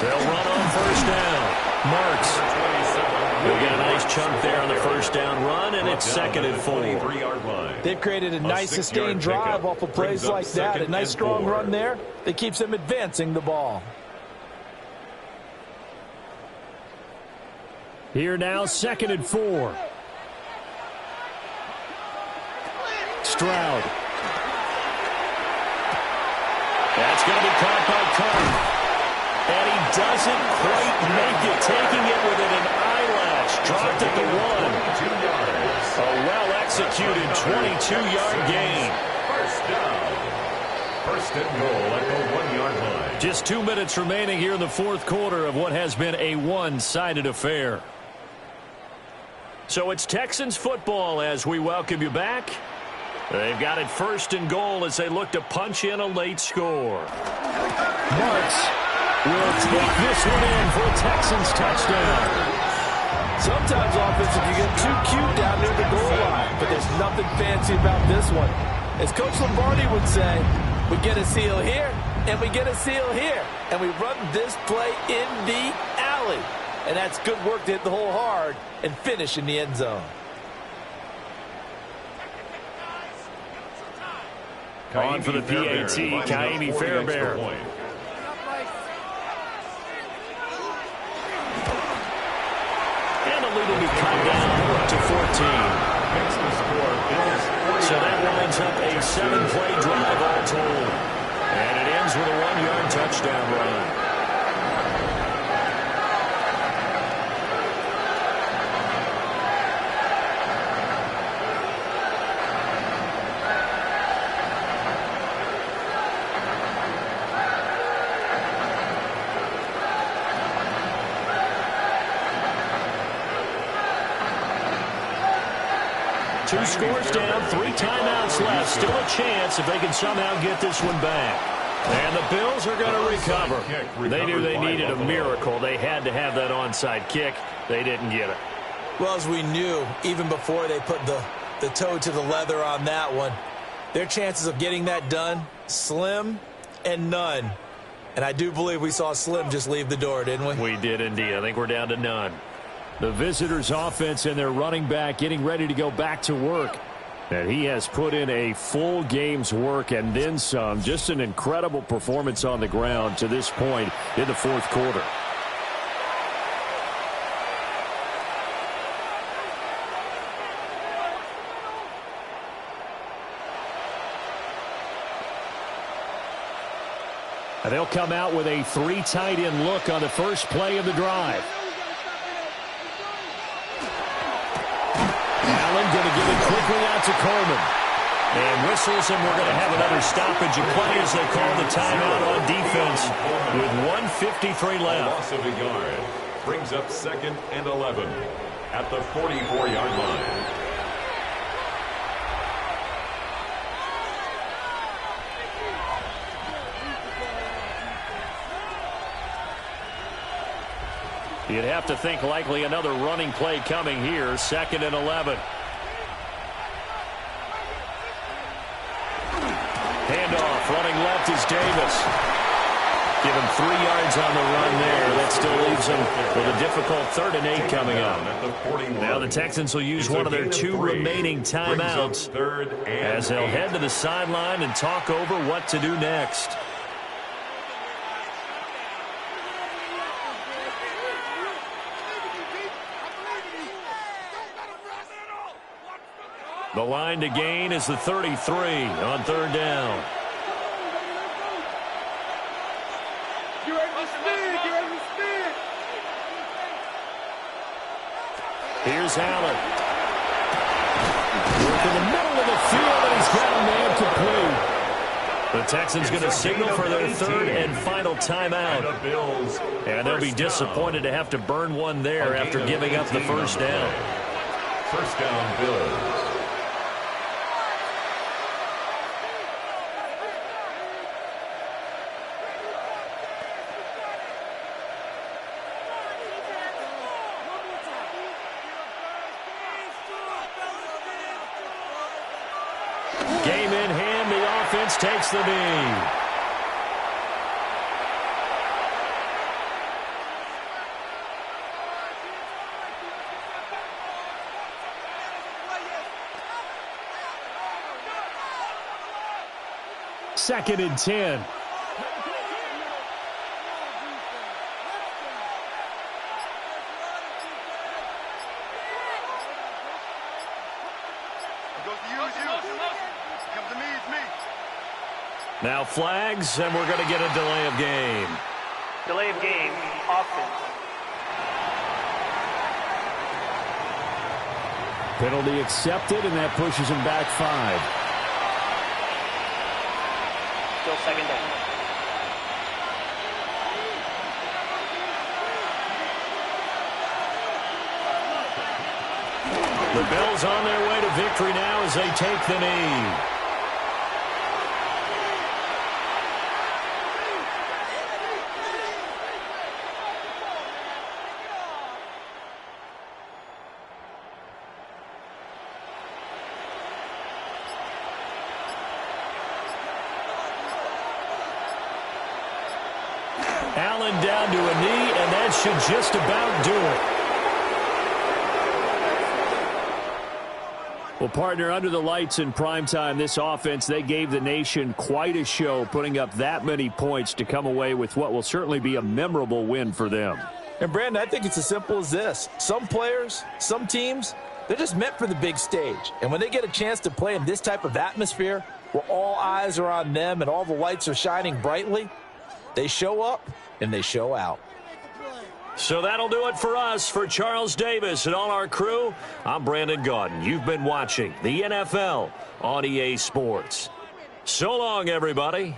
They'll run on first down. Marks. They'll get a nice chunk there on the first down run, and it's 2nd and 4. They've created a nice sustained drive off of plays like that. A nice strong run there that keeps them advancing the ball. Here now, 2nd and 4. Stroud. That's going to be caught by Carter. And he doesn't quite make it, taking it within an eyelash. Dropped at the 1. A well-executed 22-yard gain. First down. First and goal at the 1-yard line. Just 2 minutes remaining here in the fourth quarter of what has been a one-sided affair. So it's Texans football as we welcome you back. They've got it 1st and goal as they look to punch in a late score. Marks will take this one in for a Texans touchdown. Sometimes offensive, you get too cute down near the goal line, but there's nothing fancy about this one. As Coach Lombardi would say, we get a seal here, and we get a seal here, and we run this play in the alley. And that's good work to hit the hole hard and finish in the end zone. On for the PAT, Kaimi Fairbairn. And the lead will be cut down to 14. So that winds up a 7-play drive all told. And it ends with a 1-yard touchdown run. Two scores down, 3 timeouts left. Still a chance if they can somehow get this one back. And the Bills are going to recover. They knew they needed a miracle. They had to have that onside kick. They didn't get it. Well, as we knew, even before they put the toe to the leather on that one, their chances of getting that done, slim and none. And I do believe we saw Slim just leave the door, didn't we? We did indeed. I think we're down to none. The visitors' offense and their running back getting ready to go back to work. And he has put in a full game's work and then some. Just an incredible performance on the ground to this point in the fourth quarter. And they'll come out with a 3 tight end look on the first play of the drive. Allen going to give it quickly out to Coleman. And whistles, and we're going to have another stoppage of play as they call the timeout on defense with 1:53 left. Loss of a yard brings up 2nd and 11 at the 44-yard line. You'd have to think likely another running play coming here, 2nd and 11. Handoff, running left is Davis. Give him 3 yards on the run there. That still leaves him with a difficult 3rd and 8 coming up. Now the Texans will use one of their 2 remaining timeouts as they'll head to the sideline and talk over what to do next. The line to gain is the 33 on 3rd down. Here's Allen. Work in the middle of the field, and he's got a man complete. The Texans going to signal for their 3rd and final timeout. And they'll be disappointed to have to burn one there after giving up the first down. First down, Bills. Game in hand, the offense takes the knee. 2nd and 10. Now flags, and we're going to get a delay of game. Delay of game, offense. Penalty accepted, and that pushes him back 5. Still 2nd down. The Bills on their way to victory now as they take the knee. Allen down to a knee, and that should just about do it. Well, partner, under the lights in primetime, this offense, they gave the nation quite a show, putting up that many points to come away with what will certainly be a memorable win for them. And, Brandon, I think it's as simple as this. Some players, some teams, they're just meant for the big stage. And when they get a chance to play in this type of atmosphere where all eyes are on them and all the lights are shining brightly, they show up and they show out. So that'll do it for us. For Charles Davis and all our crew, I'm Brandon Gaudin. You've been watching the NFL on EA Sports. So long, everybody.